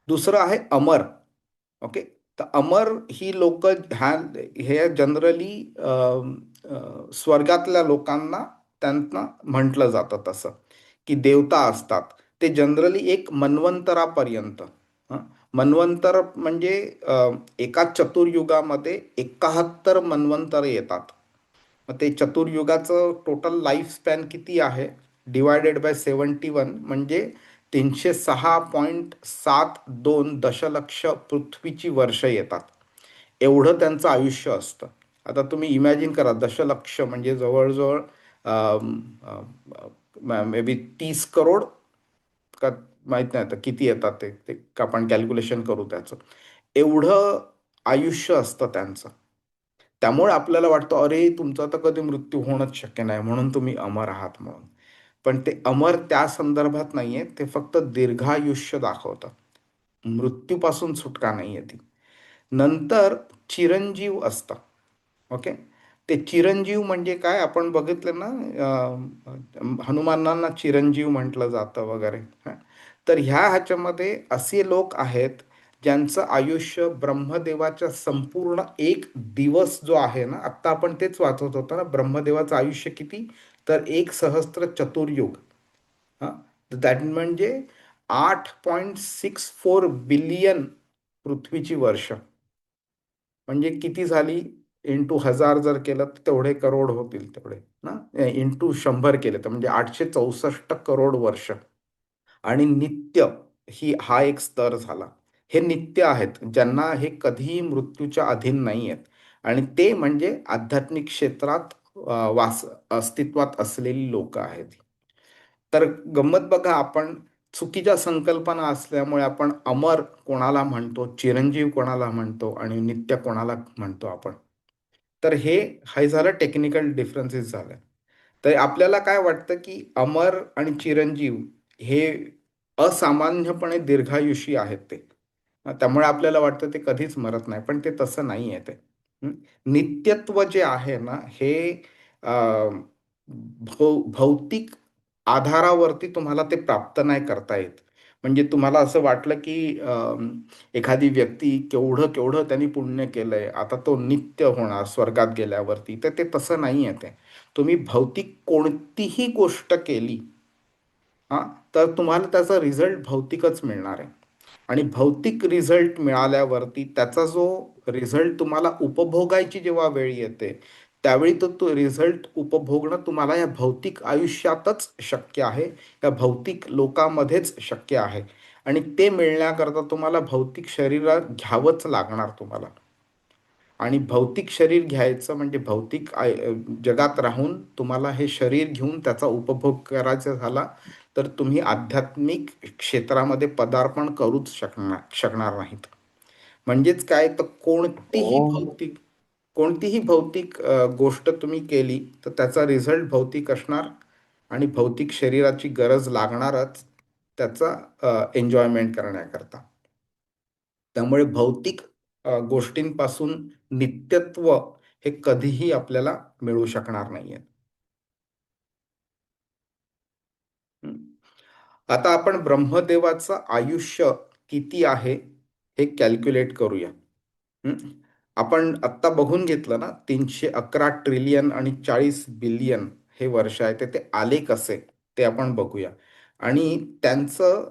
Speaker 1: दुसरं आहे अमर. ओके. तर अमर ही लोक हे जनरली स्वर्गातल्या लोकांना त्यांना म्हटलं जातं तसं, की देवता असतात. ते जनरली एक मन्वंतरापर्यंत. मन्वंतर म्हणजे एका चतुर्युगामध्ये 71 मन्वंतर येतात. मग ते चतुर्युगाचं टोटल लाईफ स्पॅन किती आहे डिवायडेड बाय 71 म्हणजे 306.72 दशलक्ष पृथ्वीची वर्ष येतात. एवढं त्यांचं आयुष्य असतं. आता तुम्ही इमॅजिन करा, दशलक्ष म्हणजे जवळजवळ मे बी 30 करोड का माहीत नाही आता किती येतात ते आपण कॅल्क्युलेशन करू त्याचं. एवढं आयुष्य असतं त्यांचं. त्यामुळे आपल्याला वाटतं अरे तुमचा तर कधी मृत्यू होणंच शक्य नाही म्हणून तुम्ही अमर आहात म्हणून. पण ते अमर त्या संदर्भात नाहीये, ते फक्त दीर्घायुष्य दाखवतं. मृत्यूपासून सुटका नाहीये ती. नंतर चिरंजीव असतं. ओके. ते चिरंजीव म्हणजे काय आपण बघितलं ना, हनुमानांना चिरंजीव म्हटलं जातं वगैरे. तर ह्याच्यामध्ये असे लोक आहेत ज्यांचं आयुष्य ब्रह्मदेवाच्या संपूर्ण एक दिवस जो आहे ना, आत्ता आपण तेच वाचत होतो ना, ब्रह्मदेवाचं आयुष्य किती, तर 1 सहस्त्र चतुर्युग. हां, दॅट म्हणजे 8.64 बिलियन पृथ्वीची वर्ष. म्हणजे किती झाली, इंटू 1000 जर केलं तर तेवढे करोड होतील तेवढे ना, इंटू 100 केले तर म्हणजे 864 करोड वर्ष. आणि नित्य हा एक स्तर झाला. हे नित्य आहेत, ज्यांना हे कधीही मृत्यूच्या अधीन नाही आहेत. आणि ते म्हणजे आध्यात्मिक क्षेत्रात अस्तित्वात असलेली लोक आहेत. तर गंमत बघा, आपण चुकीच्या संकल्पना असल्यामुळे आपण अमर कोणाला म्हणतो, चिरंजीव कोणाला म्हणतो आणि नित्य कोणाला म्हणतो आपण. तर हे झालं टेक्निकल डिफरन्सेस झाले. तर आपल्याला काय वाटतं की अमर आणि चिरंजीव हे असामान्यपणे दीर्घायुषी आहेत ते. त्यामुळे आपल्याला वाटतं ते कधीच मरत नाही, पण ते तसं नाही आहे ते. नित्यत्व जे आहे ना हे भौतिक आधारावरती तुम्हाला ते प्राप्त नाही करता येत. म्हणजे तुम्हाला असं वाटलं की एखादी व्यक्ती केवढं केवढं त्यांनी पुण्य केलंय, आता तो नित्य होणार स्वर्गात गेल्यावरती, तर ते तसं नाही आहे ते. तुम्ही भौतिक कोणतीही गोष्ट केली हां, तर तुम्हाला त्याचा रिझल्ट भौतिकच मिळणार आहे. आणि भौतिक रिझल्ट मिळाल्यावरती त्याचा जो रिझल्ट तुम्हाला उपभोगायची जेव्हा वेळ येते, त्यावेळी तो रिझल्ट उपभोगणं तुम्हाला या भौतिक आयुष्यातच शक्य आहे, या भौतिक लोकामध्येच शक्य आहे. आणि ते मिळण्याकरता तुम्हाला भौतिक शरीर घ्यावंच लागणार तुम्हाला. आणि भौतिक शरीर घ्यायचं म्हणजे भौतिक जगात राहून तुम्हाला हे शरीर घेऊन त्याचा उपभोग करायचा झाला, तर तुम्ही आध्यात्मिक क्षेत्रामध्ये पदार्पण करूच शकणार नाहीत. म्हणजेच काय, तर
Speaker 4: हो.
Speaker 1: कोणतीही भौतिक गोष्ट तुम्ही केली तर त्याचा रिझल्ट भौतिक असणार आणि भौतिक शरीराची गरज लागणारच त्याचा एन्जॉयमेंट करण्याकरता. त्यामुळे भौतिक गोष्टींपासून नित्यत्व हे कधीही आपल्याला मिळू शकणार नाहीये. हं. आता आपण ब्रह्मदेवाचं आयुष्य किती आहे हे कॅल्क्युलेट करूया. हं. आपण आत्ता बघून घेतलं ना, 311 ट्रिलियन आणि 40 बिलियन हे वर्ष आहे, ते आले कसे ते आपण बघूया. आणि त्यांचं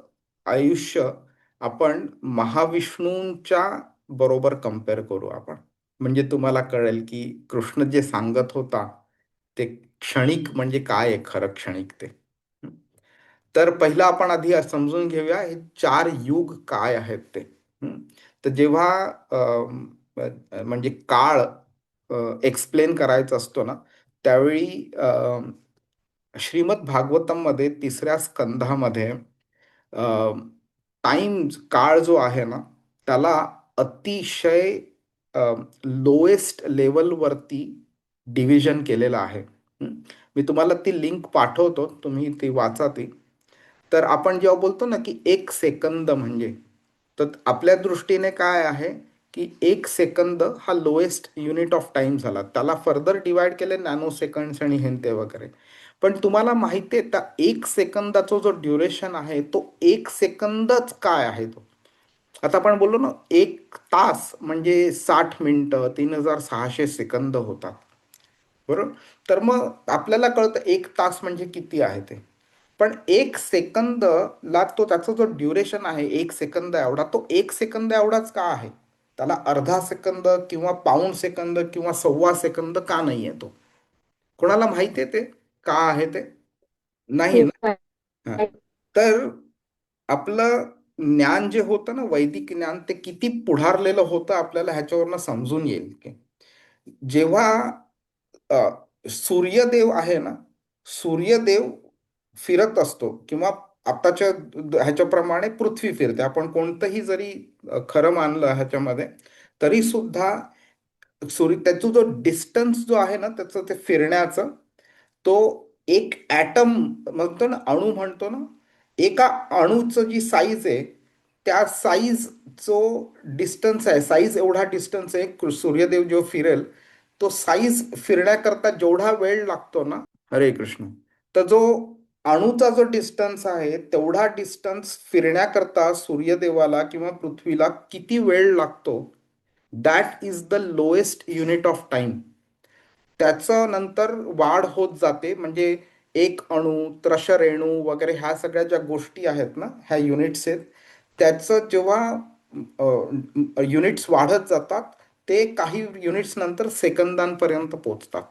Speaker 1: आयुष्य आपण महाविष्णूंच्या बरोबर कम्पेअर करू आपण. म्हणजे तुम्हाला कळेल की कृष्ण जे सांगत होता ते क्षणिक म्हणजे काय आहे खरं क्षणिक ते. हं. तर पहिलं आपण आधी समजून घेऊया हे 4 युग काय आहेत ते. हं. तर जेव्हा म्हणजे काळ एक्सप्लेन करायचा असतो ना, त्यावेळी श्रीमद भागवतममध्ये 3ऱ्या स्कंधामध्ये टाइम काळ जो आहे ना, त्याला अतिशय लोएस्ट लेवलवरती डिव्हिजन केलेलं आहे. हं. मी तुम्हाला ती लिंक पाठवतो, तुम्ही ती वाचा ती. तर आपण जेव्हा बोलतो ना की 1 सेकंद म्हणजे, तर आपल्या दृष्टीने काय आहे की 1 सेकंद हा लोएस्ट युनिट ऑफ टाइम झाला. त्याला फर्दर डिवाइड केले नॅनो सेकंड्स आणि हेनते वगैरे. पण तुम्हाला माहिती आहे त्या 1 सेकंदाचा जो ड्युरेशन आहे तो 1 सेकंदच काय आहे तो. आता आपण बोललो ना 1 तास म्हणजे 60 मिनिटं 3600 सेकंद होतात, बरोबर. तर मग आपल्याला कळतं 1 तास म्हणजे किती आहे ते. पण 1 सेकंदला तो त्याचा जो ड्युरेशन आहे 1 सेकंद एवढा, तो 1 सेकंद एवढाच का आहे. त्याला अर्धा सेकंद किंवा पाऊण सेकंद किंवा सव्वा सेकंद का नाही आहे तो. कोणाला माहिती आहे ते का आहे ते. नाही ना. हा. तर आपलं ज्ञान जे होतं ना, वैदिक ज्ञान, ते किती पुढारलेलं होतं आपल्याला ह्याच्यावरनं समजून येईल की जेव्हा सूर्यदेव आहे ना, सूर्यदेव फिरत असतो किंवा आताच्या ह्याच्याप्रमाणे पृथ्वी फिरते. आपण कोणतंही जरी खरं मानलं ह्याच्यामध्ये, तरी सुद्धा सूर्य त्याचा जो डिस्टन्स जो आहे ना त्याचं ते फिरण्याचं, तो एक ॲटम म्हणतो ना, अणू म्हणतो ना, एका अणूचं जी साईज आहे त्या साईज जो डिस्टन्स आहे, साईज एवढा डिस्टन्स आहे सूर्यदेव जो फिरेल, तो साईज फिरण्याकरता जेवढा वेळ लागतो ना, हरे कृष्ण, तर जो अणूचा जो डिस्टन्स आहे तेवढा डिस्टन्स फिरण्याकरता सूर्यदेवाला किंवा पृथ्वीला किती वेळ लागतो, that is the lowest unit of time. त्याचं नंतर वाढ होत जाते. म्हणजे एक अणू, त्रशरेणू वगैरे ह्या सगळ्या ज्या गोष्टी आहेत ना, ह्या युनिट्स आहेत, त्याचं जेव्हा युनिट्स वाढत जातात, ते काही युनिट्स नंतर सेकंदांपर्यंत पोचतात.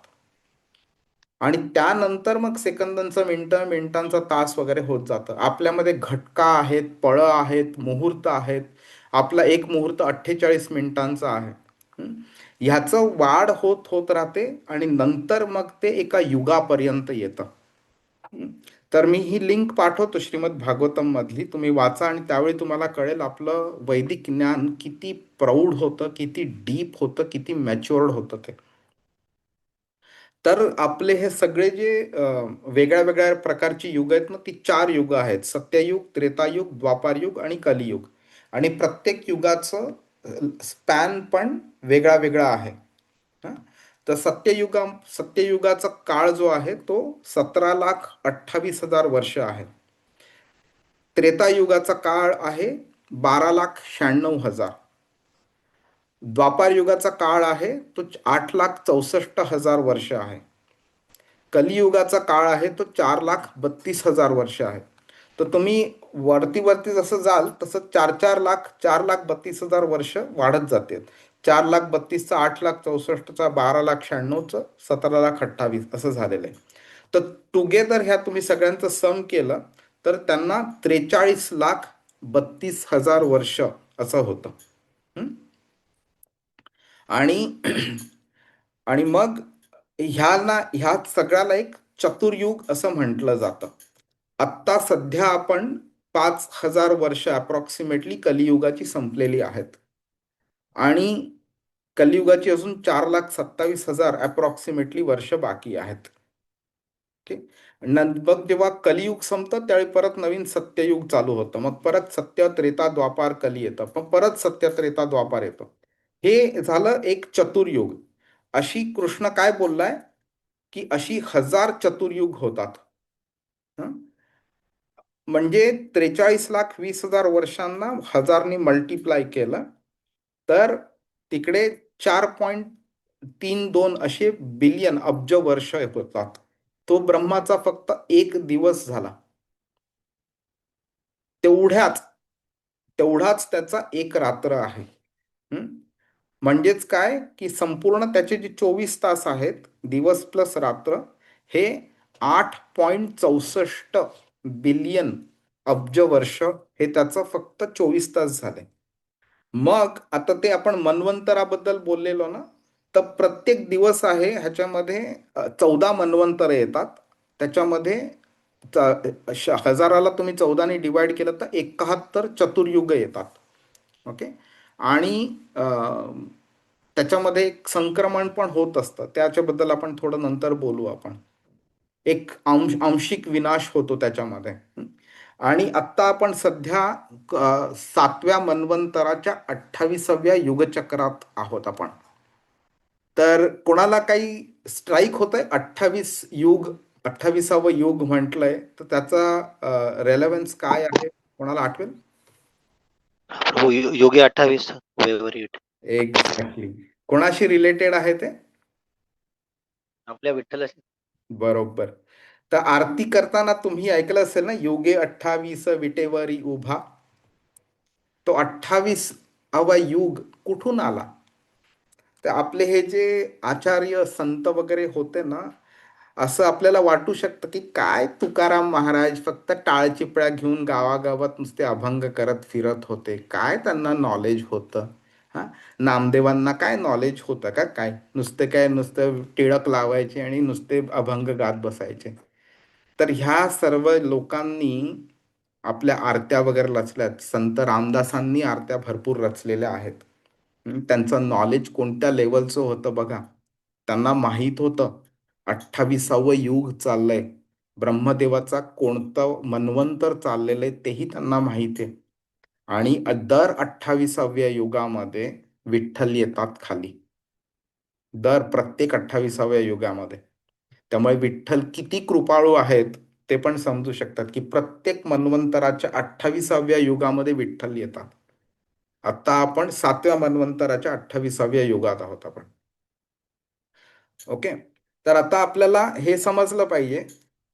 Speaker 1: आणि त्यानंतर मग सेकंदांचं मिनिटं, मिनिटांचा तास वगैरे होत जातं. आपल्यामध्ये घटका आहेत, पळं आहेत, मुहूर्त आहेत. आपला एक मुहूर्त 48 मिनिटांचा आहे. हं. ह्याचं वाढ होत होत राहते आणि नंतर मग ते एका युगापर्यंत येतं. हं. तर मी ही लिंक पाठवतो श्रीमद भागवतम मधली, तुम्ही वाचा आणि त्यावेळी तुम्हाला कळेल आपलं वैदिक ज्ञान किती प्रौढ होतं, किती डीप होतं, किती मॅच्युअर्ड होतं ते. तर आपले हे सगळे जे वेगळ्या वेगळ्या प्रकारची युग आहेत ना, ती 4 युग आहेत: सत्ययुग, त्रेतायुग, द्वापारयुग आणि कलियुग. आणि प्रत्येक युगाचं स्पॅन पण वेगळा वेगळा आहे. हं. तर सत्ययुगाचा काळ जो आहे तो 17,28,000 वर्ष आहे. त्रेतायुगाचा काळ आहे 12,96,000. द्वापार युगाचा काळ आहे तो 8,64,000 वर्ष आहे. कलियुगाचा काळ आहे तो 4,32,000 वर्ष आहे. तर तुम्ही वरती वरती जसं जाल तसं 4,32,000 वर्ष वाढत जाते. 4,32,000चं 8,64,000चा 12,96,000चं 17,28,000 असं झालेलं आहे. तर टुगेदर ह्या तुम्ही सगळ्यांचं सम केलं तर त्यांना 43,32,000 वर्ष असं होतं. आणि आणि मग ह्या सगळ्याला एक चतुर्युग असं म्हटलं जातं. आत्ता सध्या आपण 5,000 वर्ष अप्रॉक्सिमेटली कलियुगाची संपलेली आहेत आणि कलियुगाची अजून 4,27,000 अप्रॉक्सिमेटली वर्ष बाकी आहेत. मग जेव्हा कलियुग संपतं त्यावेळी परत नवीन सत्ययुग चालू होतं. मग परत सत्य, त्रेता, द्वापार, कली येतं. मग परत सत्य, त्रेता, द्वापार येतं. हे झालं एक चतुर्युग. अशी कृष्ण काय बोललाय की अशी 1,000 चतुर्युग होतात. म्हणजे 43,20,000 वर्षांना 1,000ने मल्टिप्लाय केलं तर तिकडे 4.32 असे बिलियन अब्ज वर्ष होतात. तो ब्रह्माचा फक्त एक दिवस झाला. तेवढाच त्याचा एक रात्र आहे. म्हणजेच काय की संपूर्ण त्याचे जे 24 तास आहेत दिवस प्लस रात्र हे 8.64 बिलियन अब्ज वर्ष हे त्याचं फक्त 24 तास झाले. मग आता ते आपण मनवंतराबद्दल बोललेलो ना, तर प्रत्येक दिवस आहे ह्याच्यामध्ये 14 मनवंतर येतात. त्याच्यामध्ये 1,000ला तुम्ही 14ने डिवाइड केलं तर 71 चतुर्युग येतात. ओके. आणि त्याच्यामध्ये एक संक्रमण पण होत असतं, त्याच्याबद्दल आपण थोडं नंतर बोलू. आपण एक आंशिक विनाश होतो त्याच्यामध्ये. आणि आत्ता आपण सध्या 7व्या मनवंतराच्या 28व्या युगचक्रात आहोत आपण. तर कोणाला काही स्ट्राईक होतंय 28वां युग म्हटलंय तर त्याचा रेलेव्हन्स काय आहे कोणाला आठवेल?
Speaker 5: हो, योगी 28 वेवरीट.
Speaker 1: एक्झॅक्टली. कोणाशी रिलेटेड आहे ते?
Speaker 5: आपल्या विठ्ठलाशी.
Speaker 1: बरोबर. तर आरती करताना तुम्ही ऐकलं असेल ना, योगे 28 विटेवरी उभा. तो 28वा युग कुठून आला? तर आपले हे जे आचार्य संत वगैरे होते ना, असं आपल्याला वाटू शकतं की काय तुकाराम महाराज फक्त टाळचिपळ्या घेऊन गावागावात नुसते अभंग करत फिरत होते, काय त्यांना नॉलेज होतं? नामदेवांना काय नॉलेज होतं का? काय नुसतं टिळक लावायचे आणि नुसते अभंग गात बसायचे. तर ह्या सर्व लोकांनी आपल्या आरत्या वगैरे रचल्यात. संत रामदासांनी आरत्या भरपूर रचलेल्या आहेत. त्यांचं नॉलेज कोणत्या लेवलचं होतं बघा. त्यांना माहीत होतं 28वं युग चाललंय, ब्रह्मदेवाचा कोणतं मनवंतर चाललेलं आहे तेही त्यांना माहिती आहे. आणि दर 28व्या युगामध्ये विठ्ठल येतात खाली, दर प्रत्येक 28व्या युगामध्ये. त्यामुळे विठ्ठल किती कृपाळू आहेत ते पण समजू शकतात की प्रत्येक मनवंतराच्या 28व्या युगामध्ये विठ्ठल येतात. आता आपण 7व्या मनवंतराच्या 28व्या युगात आहोत आपण. ओके. तर आता आपल्याला हे समजलं पाहिजे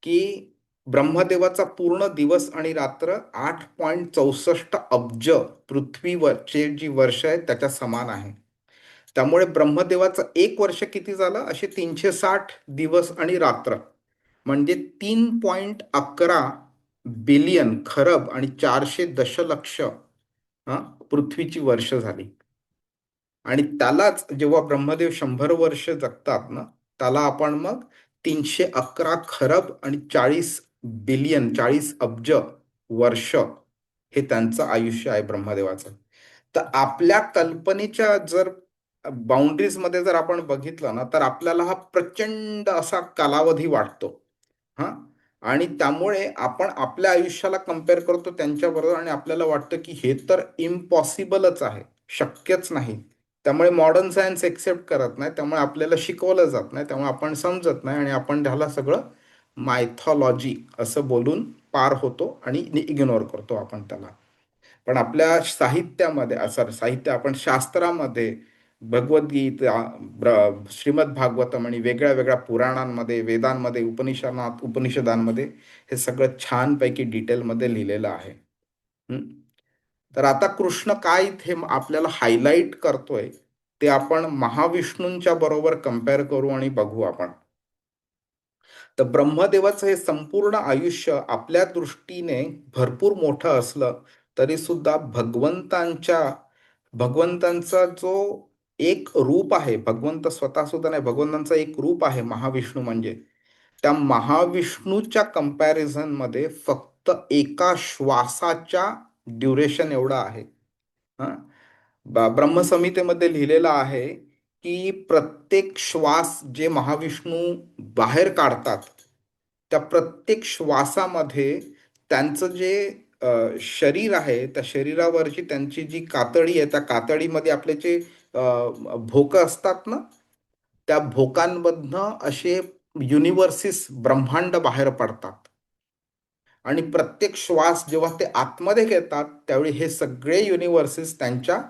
Speaker 1: की ब्रह्मदेवाचा पूर्ण दिवस आणि रात्र 8.64 अब्ज पृथ्वीवरचे जी वर्ष आहेत त्याच्या समान आहे. त्यामुळे ब्रह्मदेवाचं एक वर्ष किती झालं? असे 360 दिवस आणि रात्र, म्हणजे 3.11 बिलियन खरब आणि 400 दशलक्ष पृथ्वीची वर्ष झाली. आणि त्यालाच जेव्हा ब्रह्मदेव 100 वर्ष जगतात ना, त्याला आपण मग 311 खरब आणि 40 बिलियन 40 अब्ज वर्ष हे त्यांचं आयुष्य आहे ब्रह्मदेवाचं. तर आपल्या कल्पनेच्या जर बाउंड्रीज मध्ये जर आपण बघितलं ना, तर आपल्याला हा प्रचंड असा कालावधी वाटतो. आणि त्यामुळे आपण आपल्या आयुष्याला कम्पेअर करतो त्यांच्याबरोबर आणि आपल्याला वाटतं की हे तर इम्पॉसिबलच आहे, शक्यच नाही. त्यामुळे मॉडर्न सायन्स एक्सेप्ट करत नाही, त्यामुळे आपल्याला शिकवलं जात नाही, त्यामुळे आपण समजत नाही आणि आपण त्याला सगळं मायथॉलॉजी असं बोलून पार होतो आणि इग्नोर करतो आपण त्याला. पण आपल्या साहित्यामध्ये असं साहित्य आपण शास्त्रामध्ये भगवद्गीता, श्रीमद भागवतम आणि वेगळ्या वेगळ्या पुराणांमध्ये, वेदांमध्ये, उपनिषदांमध्ये हे सगळं छानपैकी डिटेलमध्ये लिहिलेलं आहे. हं? तर आता कृष्ण काय इथे आपल्याला हायलाइट करतोय ते आपण महाविष्णूंच्या बरोबर कम्पेअर करू आणि बघू आपण. तर ब्रह्मदेवाचं हे संपूर्ण आयुष्य आपल्या दृष्टीने भरपूर मोठं असलं तरी सुद्धा भगवंतांचा जो एक रूप आहे, भगवंत स्वतः सुद्धा नाही, भगवंतांचं एक रूप आहे महाविष्णू म्हणजे, त्या महाविष्णूच्या कंपॅरिझन मध्ये फक्त एका श्वासाच्या ड्युरेशन एवढा आहे. हं? ब्रह्मसंहितेमध्ये लिहिलेलं आहे की प्रत्येक श्वास जे महाविष्णू बाहेर काढतात त्या प्रत्येक श्वासामध्ये त्यांचं जे शरीर आहे त्या शरीरावरची त्यांची जी कातडी आहे त्या कातडीमध्ये आपले जे भोकं असतात ना, त्या भोकांमधनं असे युनिव्हर्सिस ब्रह्मांड बाहेर पडतात आणि प्रत्येक श्वास जेव्हा ते आतमध्ये घेतात त्यावेळी हे सगळे युनिव्हर्सेस त्यांच्या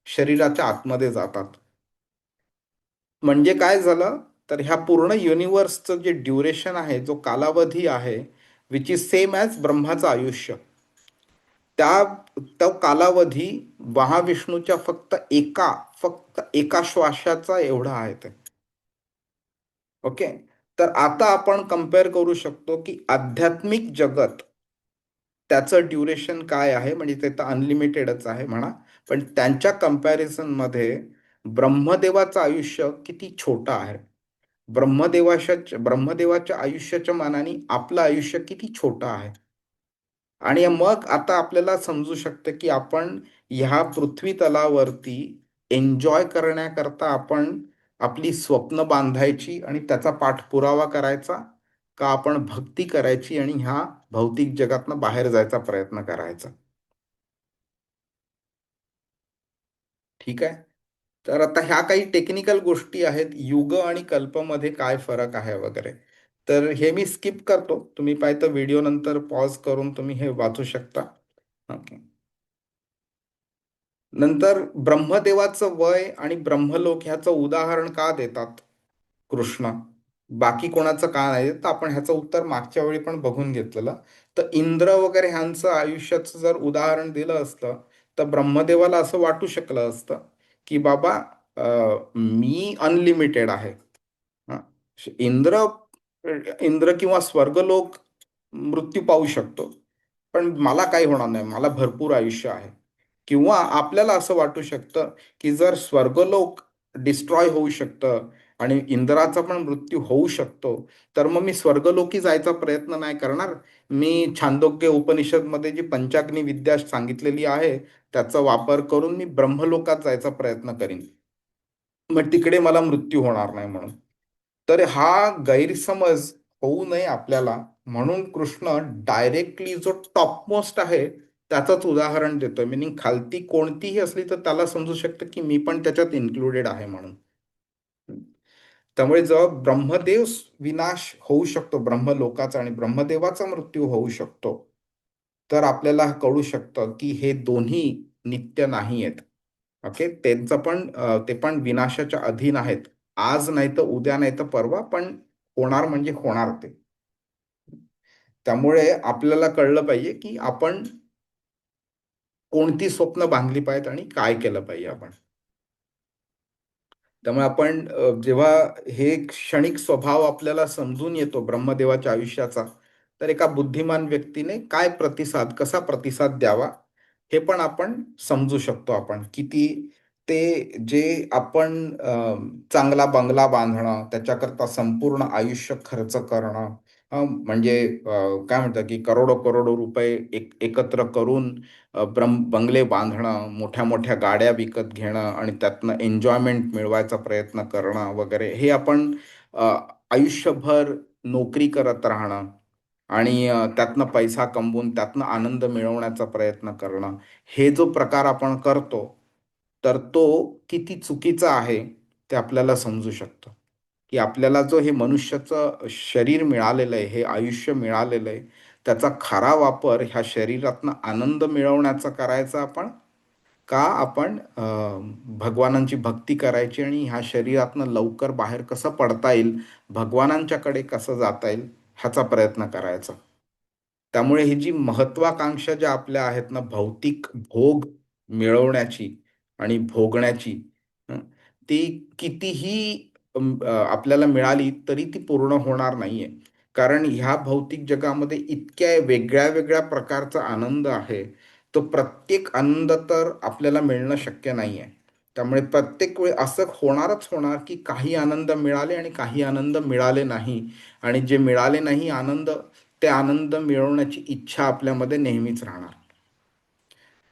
Speaker 1: शरीराच्या आतमध्ये जातात. म्हणजे काय झालं तर ह्या पूर्ण युनिव्हर्सचं जे ड्युरेशन आहे, जो कालावधी आहे, विच इज सेम ॲज ब्रह्माचं आयुष्य, त्या तो कालावधी महाविष्णूच्या फक्त एका श्वासाचा एवढा आहे ते. ओके. तर आता आपण कम्पेअर करू शकतो की आध्यात्मिक जगत त्याचं ड्युरेशन काय आहे, म्हणजे ते तर अनलिमिटेडच आहे म्हणा, पण त्यांच्या कंपॅरिझनमध्ये ब्रह्मदेवाचं आयुष्य किती छोटं आहे. ब्रह्मदेवाच्या आयुष्याच्या मानाने आपलं आयुष्य किती छोटं आहे. आणि मग आता आपल्याला समजू शकतं की आपण ह्या पृथ्वी तलावरती एन्जॉय करण्याकरता आपण आपली स्वप्न बांधायची आणि त्याचा पाठपुरावा करायचा, का आपण भक्ती करायची आणि ह्या भौतिक जगातनं बाहेर जायचा प्रयत्न करायचा. ठीक आहे. तर आता ह्या काही टेक्निकल गोष्टी आहेत, युग आणि कल्पमध्ये काय फरक आहे वगैरे, तर हे मी स्किप करतो. तुम्ही पाहिजे तर व्हिडिओ नंतर पॉज करून तुम्ही हे वाचू शकता. ओके. नंतर ब्रह्मदेवाचं वय आणि ब्रह्मलोक ह्याचं उदाहरण का देतात कृष्ण, बाकी कोणाचं का नाही, तर आपण ह्याचं उत्तर मागच्या वेळी पण बघून घेतलेलं. तर इंद्र वगैरे ह्यांचं आयुष्याचं जर उदाहरण दिलं असतं तर ब्रह्मदेवाला असं वाटू शकलं असतं की बाबा मी अनलिमिटेड आहे. हं. इंद्र इंद्र किंवा स्वर्गलोक मृत्यू पाहू शकतो, पण मला काही होणार नाही, मला भरपूर आयुष्य आहे. किंवा आपल्याला असं वाटू शकतं की जर स्वर्गलोक डिस्ट्रॉय होऊ शकतं आणि इंद्राचा पण मृत्यू होऊ शकतो, तर मग मी स्वर्गलोकी जायचा प्रयत्न नाही करणार. मी छांदोग्य उपनिषदमध्ये जी पंचाग्नी विद्या सांगितलेली आहे त्याचा वापर करून मी ब्रह्मलोकात जायचा प्रयत्न करीन, मग तिकडे मला मृत्यू होणार नाही म्हणून. तर हा गैरसमज होऊ नये आपल्याला म्हणून कृष्ण डायरेक्टली जो टॉपमोस्ट आहे त्याचंच उदाहरण देतोय. मिनिंग खालती कोणतीही असली तर त्याला समजू शकतं की मी पण त्याच्यात इन्क्लुडेड आहे म्हणून. त्यामुळे जेव्हा ब्रह्मदेव विनाश होऊ शकतो ब्रह्मलोकाचा आणि ब्रह्मदेवाचा मृत्यू होऊ शकतो, तर आपल्याला कळू शकतं की हे दोन्ही नित्य नाही आहेत. ओके. त्यांचं पण ते पण विनाशाच्या अधीन आहेत. आज नाही तर उद्या नाही तर परवा, पण होणार म्हणजे होणार ते. त्यामुळे आपल्याला कळलं पाहिजे की आपण कोणती स्वप्न बांधली पाहिजेत आणि काय केलं पाहिजे आपण. त्यामुळे आपण जेव्हा हे क्षणिक स्वभाव आपल्याला समजून येतो ब्रह्मदेवाच्या आयुष्याचा, तर एका बुद्धिमान व्यक्तीने कसा प्रतिसाद द्यावा हे पण आपण समजू शकतो. आपण किती ते जे आपण चांगला बंगला बांधणं, त्याच्याकरता संपूर्ण आयुष्य खर्च करणं, म्हणजे काय म्हणतात की करोडो करोडो रुपये एकत्र करून बंगले बांधणं, मोठ्या मोठ्या गाड्या विकत घेणं आणि त्यातनं एन्जॉयमेंट मिळवायचा प्रयत्न करणं वगैरे, हे आपण आयुष्यभर नोकरी करत राहणं आणि त्यातनं पैसा कमवून त्यातनं आनंद मिळवण्याचा प्रयत्न करणं, हे जो प्रकार आपण करतो तर तो किती चुकीचा आहे ते आपल्याला समजू शकतं, की आपल्याला जो हे मनुष्याचं शरीर मिळालेलं आहे, हे आयुष्य मिळालेलं आहे, त्याचा खरा वापर ह्या शरीरातनं आनंद मिळवण्याचा करायचा आपण, का आपण भगवानांची भक्ती करायची आणि ह्या शरीरातनं लवकर बाहेर कसं पडता येईल, भगवानांच्याकडे कसं जाता येईल ह्याचा प्रयत्न करायचा. त्यामुळे ही जी महत्वाकांक्षा ज्या आपल्या आहेत ना, भौतिक भोग मिळवण्याची आणि भोगण्याची, हं, ती कितीही आपल्याला मिळाली तरी ती पूर्ण होणार नाहीये. कारण ह्या भौतिक जगामध्ये इतक्या वेगळ्या वेगळ्या प्रकारचा आनंद आहे, तो प्रत्येक आनंद तर आपल्याला मिळणं शक्य नाहीये. त्यामुळे प्रत्येक वेळ असं होणारच होणार, की काही आनंद मिळाले आणि काही आनंद मिळाले नाही. आणि जे मिळाले नाही आनंद, ते आनंद मिळवण्याची इच्छा आपल्यामध्ये नेहमीच राहणार.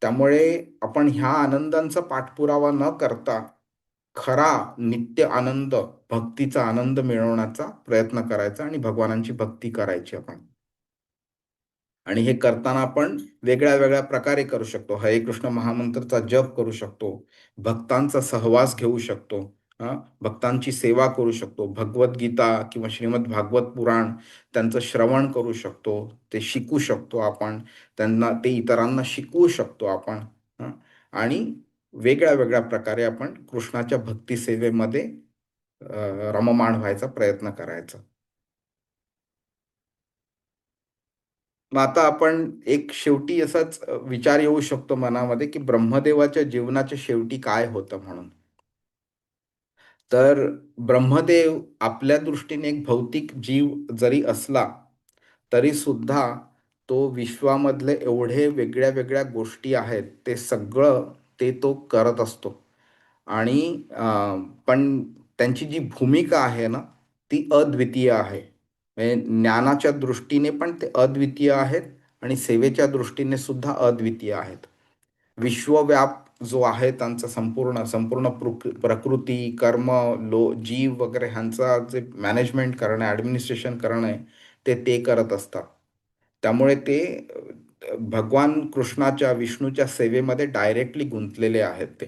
Speaker 1: त्यामुळे आपण ह्या आनंदांचा पाठपुरावा न करता खरा नित्य आनंद, भक्तीचा आनंद मिळवण्याचा प्रयत्न करायचा आणि भगवानांची भक्ती करायची आपण. आणि हे करताना आपण वेगळ्या वेगळ्या प्रकारे करू शकतो. हरे कृष्ण महामंत्रचा जप करू शकतो, भक्तांचा सहवास घेऊ शकतो, भक्तांची सेवा करू शकतो, भगवद्गीता किंवा श्रीमद भागवत पुराण त्यांचं श्रवण करू शकतो, ते शिकू शकतो आपण, त्यांना ते इतरांना शिकवू शकतो आपण. हं. आणि वेगळ्या वेगळ्या प्रकारे आपण कृष्णाच्या भक्ती सेवेमध्ये रममाण व्हायचा प्रयत्न करायचा. मग आता आपण एक शेवटी असाच विचार येऊ शकतो मनामध्ये, की ब्रह्मदेवाच्या जीवनाच्या शेवटी काय होतं म्हणून. तर ब्रह्मदेव आपल्या दृष्टीने एक भौतिक जीव जरी असला, तरी सुद्धा तो विश्वामधले एवढे वेगळ्या वेगळ्या गोष्टी आहेत, ते सगळं तो करत असतो. आणि पण त्यांची जी भूमिका आहे ना, ती अद्वितीय आहे. म्हणजे ज्ञानाच्या दृष्टीने पण ते अद्वितीय आहेत आणि सेवेच्या दृष्टीने सुद्धा अद्वितीय आहेत. विश्वव्याप जो आहे त्यांचा संपूर्ण संपूर्ण प्रकृती, कर्म, जीव वगैरे ह्यांचा जे मॅनेजमेंट करणं, ॲडमिनिस्ट्रेशन करणं आहे, ते करत असतात. त्यामुळे ते भगवान कृष्णाच्या, विष्णूच्या सेवेमध्ये डायरेक्टली गुंतलेले आहेत ते.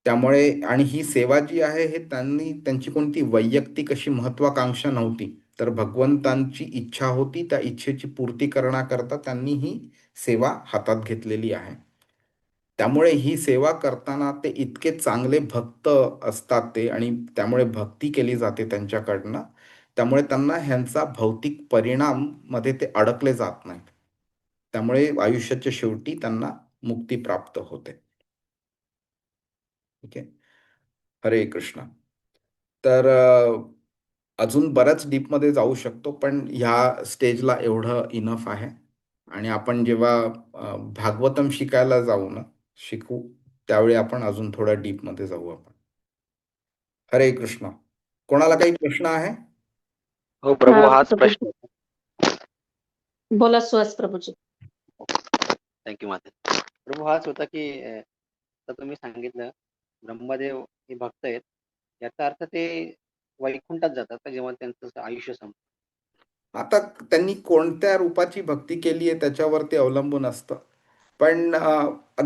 Speaker 1: त्यामुळे आणि ही सेवा जी आहे, हे त्यांची कोणती वैयक्तिक अशी महत्वाकांक्षा नव्हती. तर भगवंतांची इच्छा होती, त्या इच्छेची पूर्ती करण्याकरता त्यांनी ही सेवा हातात घेतलेली आहे. त्यामुळे ही सेवा करताना ते इतके चांगले भक्त असतात ते, आणि त्यामुळे भक्ती केली जाते त्यांच्याकडनं. त्यामुळे त्यांना ह्यांचा भौतिक परिणाम मध्ये ते अडकले जात नाहीत. त्यामुळे आयुष्याच्या शेवटी त्यांना मुक्ती प्राप्त होते. ठीक आहे. हरे कृष्ण. तर अजून बऱ्याच डीपमध्ये जाऊ शकतो, पण ह्या स्टेजला एवढं इनफ आहे. आणि आपण जेव्हा भागवतम शिकायला जाऊ ना, शिकू, त्यावेळी आपण अजून थोडं डीपमध्ये जाऊ आपण. हरे कृष्ण. कोणाला काही प्रश्न आहे?
Speaker 5: हो प्रभू,
Speaker 2: हा
Speaker 5: हाच
Speaker 2: प्रभूजी,
Speaker 5: प्रश्न.
Speaker 2: बोला सुहास प्रभूजी.
Speaker 5: थँक्यू माता. प्रभू, हाच होता की आता तुम्ही सांगितलं ब्रह्मदेव हे भक्त आहेत, याचा अर्थ ते वैकुंठात जातात का जेव्हा त्यांचं आयुष्य संपतं?
Speaker 1: आता त्यांनी कोणत्या रूपाची भक्ती केली आहे त्याच्यावरती अवलंबून असतं. पण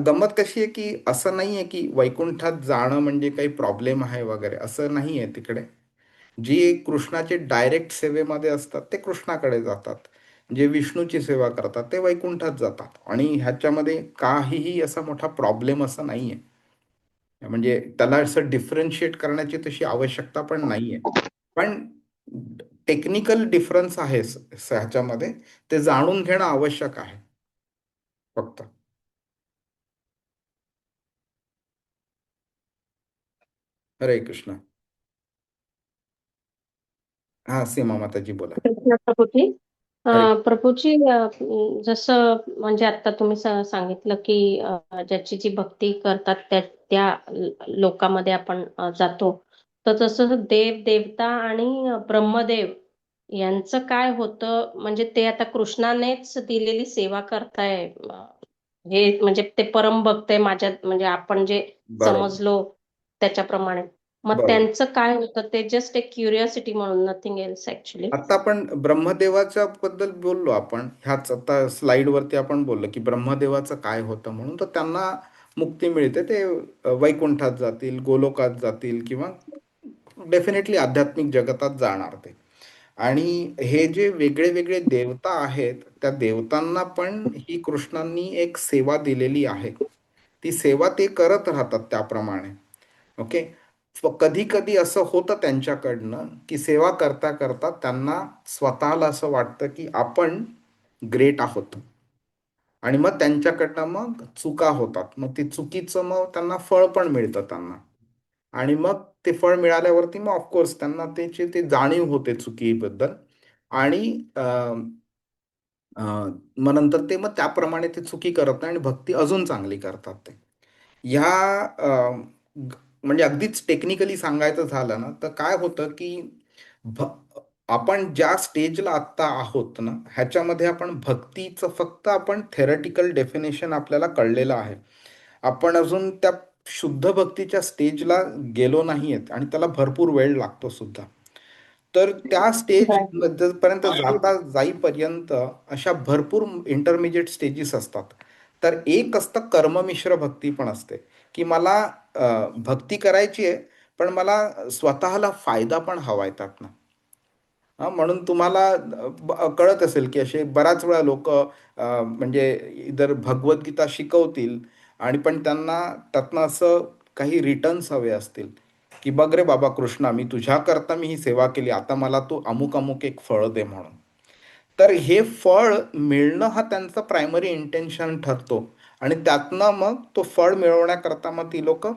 Speaker 1: गंमत कशी आहे, की असं नाही आहे की वैकुंठात जाणं म्हणजे काही प्रॉब्लेम आहे वगैरे, असं नाही आहे तिकडे. जी कृष्णाचे डायरेक्ट सेवेमध्ये असतात ते कृष्णाकडे जातात. जे विष्णूची सेवा करतात ते वैकुंठात जातात. आणि ह्याच्यामध्ये काहीही असा मोठा प्रॉब्लेम असा नाही आहे. म्हणजे त्याला असं डिफरन्शिएट करण्याची तशी आवश्यकता पण नाही आहे. पण टेक्निकल डिफरन्स आहे ह्याच्यामध्ये, ते जाणून घेणं आवश्यक आहे फक्त. हरे कृष्ण. हा, सीमा माताजी बोला.
Speaker 2: कृष्ण प्रभूजी.
Speaker 1: हरे.
Speaker 2: प्रभूजी, जसं म्हणजे आता तुम्ही सांगितलं की ज्याची जी भक्ती करतात त्या लोकांमध्ये आपण जातो. तर तसं देव देवता आणि ब्रह्मदेव यांचं काय होतं, म्हणजे ते आता कृष्णानेच दिलेली सेवा करताय, हे म्हणजे ते परम भक्त आहे माझ्या, म्हणजे आपण जे
Speaker 1: बरोबर.
Speaker 2: समजलो त्याच्याप्रमाणे. मग
Speaker 1: बरोबर.
Speaker 2: त्यांचं काय होतं, ते जस्ट एक क्युरिओसिटी म्हणून, नथिंग एल्स ऍक्च्युली.
Speaker 1: आता आपण ब्रह्मदेवाच्या बद्दल बोललो, आपण ह्याच आता स्लाइड वरती आपण बोललो की ब्रह्मदेवाचं काय होतं म्हणून. तर त्यांना मुक्ती मिळते ते वैकुंठात जातील, गोलोकात जातील किंवा डेफिनेटली आध्यात्मिक जगतात जाणार ते. आणि हे जे वेगळे वेगळे देवता आहेत त्या देवतांना पण ही कृष्णांनी एक सेवा दिलेली आहे. ती सेवा ते करत राहतात त्याप्रमाणे. ओके. कधी कधी असं होतं त्यांच्याकडनं की सेवा करता करता त्यांना स्वतःला असं वाटतं की आपण ग्रेट आहोत आणि मग त्यांच्याकडनं मग चुका होतात. मग ते चुकीचं मग त्यांना फळ पण मिळतं त्यांना. आणि मग ते फळ मिळाल्यावरती मग ऑफकोर्स त्यांना त्याची ते जाणीव होते चुकीबद्दल. आणि मग नंतर ते मग त्याप्रमाणे ते चुकी करत नाही आणि भक्ती अजून चांगली करतात ते. ह्या म्हणजे अगदीच टेक्निकली सांगायचं झालं ना तर काय होतं की भ आपण ज्या स्टेजला आत्ता आहोत ना ह्याच्यामध्ये आपण भक्तीचं फक्त आपण थेरटिकल डेफिनेशन आपल्याला कळलेलं आहे. आपण अजून त्या शुद्ध भक्तीच्या स्टेजला गेलो नाही आहेत आणि त्याला भरपूर वेळ लागतो सुद्धा. तर त्या स्टेज पर्यंत जाईपर्यंत अशा भरपूर इंटरमिजिएट स्टेजेस असतात. तर एक असतं कर्ममिश्र भक्ती पण असते की मला भक्ती करायची आहे पण मला स्वतःला फायदा पण हवा आहे त्यातनं. म्हणून तुम्हाला कळत असेल की असे बऱ्याच वेळा लोक म्हणजे इधर भगवद्गीता शिकवतील आणि पण त्यांना त्यातनं असं काही रिटर्न्स हवे असतील की बघ रे बाबा कृष्णा मी तुझ्याकरता मी ही सेवा केली आता मला तू अमुक अमुक एक फळ दे म्हणून. तर हे फळ मिळणं हा त्यांचा प्रायमरी इंटेन्शन ठरतो आणि त्यातनं मग तो फळ मिळवण्याकरता मग ती लोक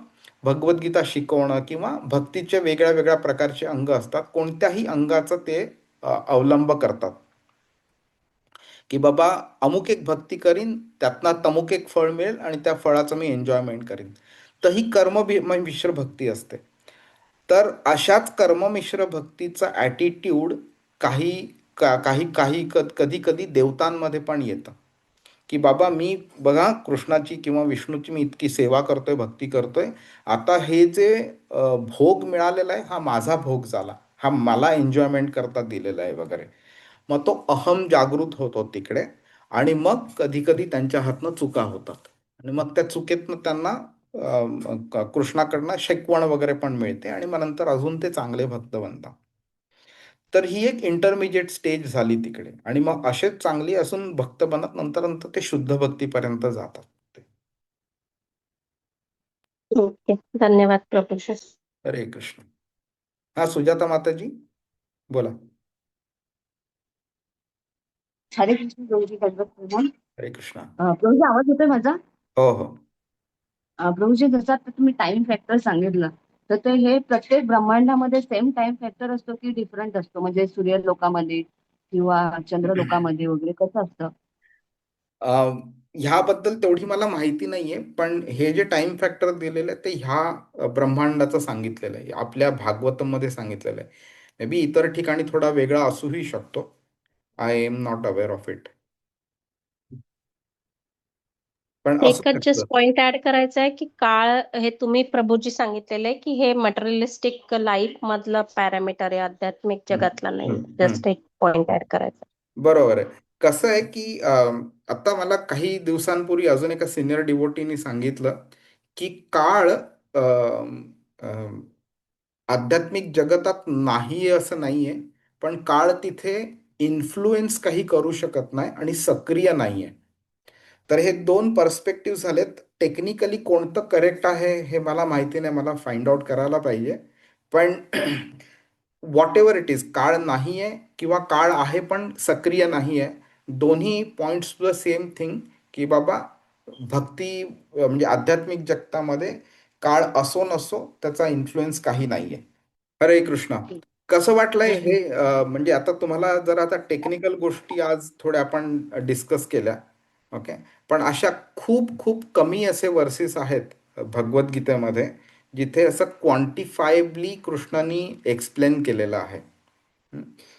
Speaker 1: भगवद्गीता शिकवणं किंवा भक्तीचे वेगळ्या वेगळ्या प्रकारचे अंग असतात कोणत्याही अंगाचं ते अवलंब करतात की बाबा अमुक एक भक्ती करीन त्यातनं तमुक एक फळ मिळेल आणि त्या फळाचं मी एन्जॉयमेंट करीन. तर ही मिश्र भक्ती असते. तर अशाच कर्ममिश्र भक्तीचा ॲटिट्यूड काही काही काही कधी कधी देवतांमध्ये पण येतं की बाबा मी बघा कृष्णाची किंवा विष्णूची मी इतकी सेवा करतोय भक्ती करतोय आता हे जे भोग मिळालेला आहे हा माझा भोग झाला हा मला एन्जॉयमेंट करता दिलेला आहे वगैरे. मग तो अहम जागृत होतो तिकडे आणि मग कधी कधी त्यांच्या हातनं चुका होतात आणि मग त्या चुकीतनं त्यांना कृष्णाकडनं शिकवण वगैरे पण मिळते आणि मग नंतर अजून ते चांगले भक्त बनतात. तर ही एक इंटरमिजिएट स्टेज झाली तिकडे आणि मग असेच चांगली असून भक्त बनत नंतर नंतर ते शुद्ध भक्तीपर्यंत जातात ते.
Speaker 2: ओके, धन्यवाद प्रोफेसर.
Speaker 1: हरे कृष्ण. हा सुजाता माताजी बोला.
Speaker 6: हरे कृष्ण प्रभूजी, दंडवत प्रणाम.
Speaker 1: हरे कृष्णा.
Speaker 6: प्रभूजी, आवाज येतोय माझा?
Speaker 1: हो हो.
Speaker 6: प्रभूजी, जसं आता तुम्ही टाइम फॅक्टर सांगितलं तर ते हे प्रत्येक ब्रह्मांडामध्ये सेम टाइम फॅक्टर असतो की डिफरंट असतो, म्हणजे सूर्यलोकामध्ये किंवा चंद्रलोकामध्ये वगैरे कसं असतं?
Speaker 1: ह्याबद्दल तेवढी मला माहिती नाहीये पण हे जे टाइम फॅक्टर दिलेलं आहे ते ह्या ब्रह्मांडाचं सांगितलेलं आहे आपल्या भागवतम मध्ये सांगितलेलं आहे. मे बी इतर ठिकाणी थोडा वेगळा असूही शकतो. I am not aware of it. पण असू
Speaker 2: एकच
Speaker 1: शकतं.
Speaker 2: जस्ट पॉइंट ऍड करायचा आहे की काळ हे तुम्ही प्रभूजी सांगितलेलं आहे की हे मटेरियलिस्टिक लाईफ मधलं पॅरामीटर आहे, आध्यात्मिक जगातला नाही. जस्ट एक पॉइंट ऍड करायचा.
Speaker 1: बरोबर आहे. कसं आहे की आता मला काही दिवसांपूर्वी अजून एका सिनियर डिवोटीनी सांगितलं की काळ आध्यात्मिक जगतात नाही असं नाहीये पण काळ तिथे इन्फ्लुएन्स काही करू शकत नाही आणि सक्रिय नाहीये. तर हे दोन पर्स्पेक्टिव्ह झालेत. टेक्निकली कोणतं करेक्ट आहे हे मला माहिती नाही, मला फाइंड आउट करायला पाहिजे. पण व्हॉट एव्हर इट इज काळ नाही आहे किंवा काळ आहे पण सक्रिय नाही आहे, दोन्ही पॉइंट्स द सेम थिंग की बाबा भक्ती म्हणजे आध्यात्मिक जगतामध्ये काळ असो नसो त्याचा इन्फ्लुएन्स काही नाही आहे. हरे कृष्णा. कसं वाटलंय हे म्हणजे आता तुम्हाला जर आता टेक्निकल गोष्टी आज थोड्या आपण डिस्कस केल्या. ओके. पण अशा खूप खूप कमी असे वर्सेस आहेत भगवद्गीतेमध्ये जिथे असं क्वांटिफायबली कृष्णाने एक्सप्लेन केलेलं आहे.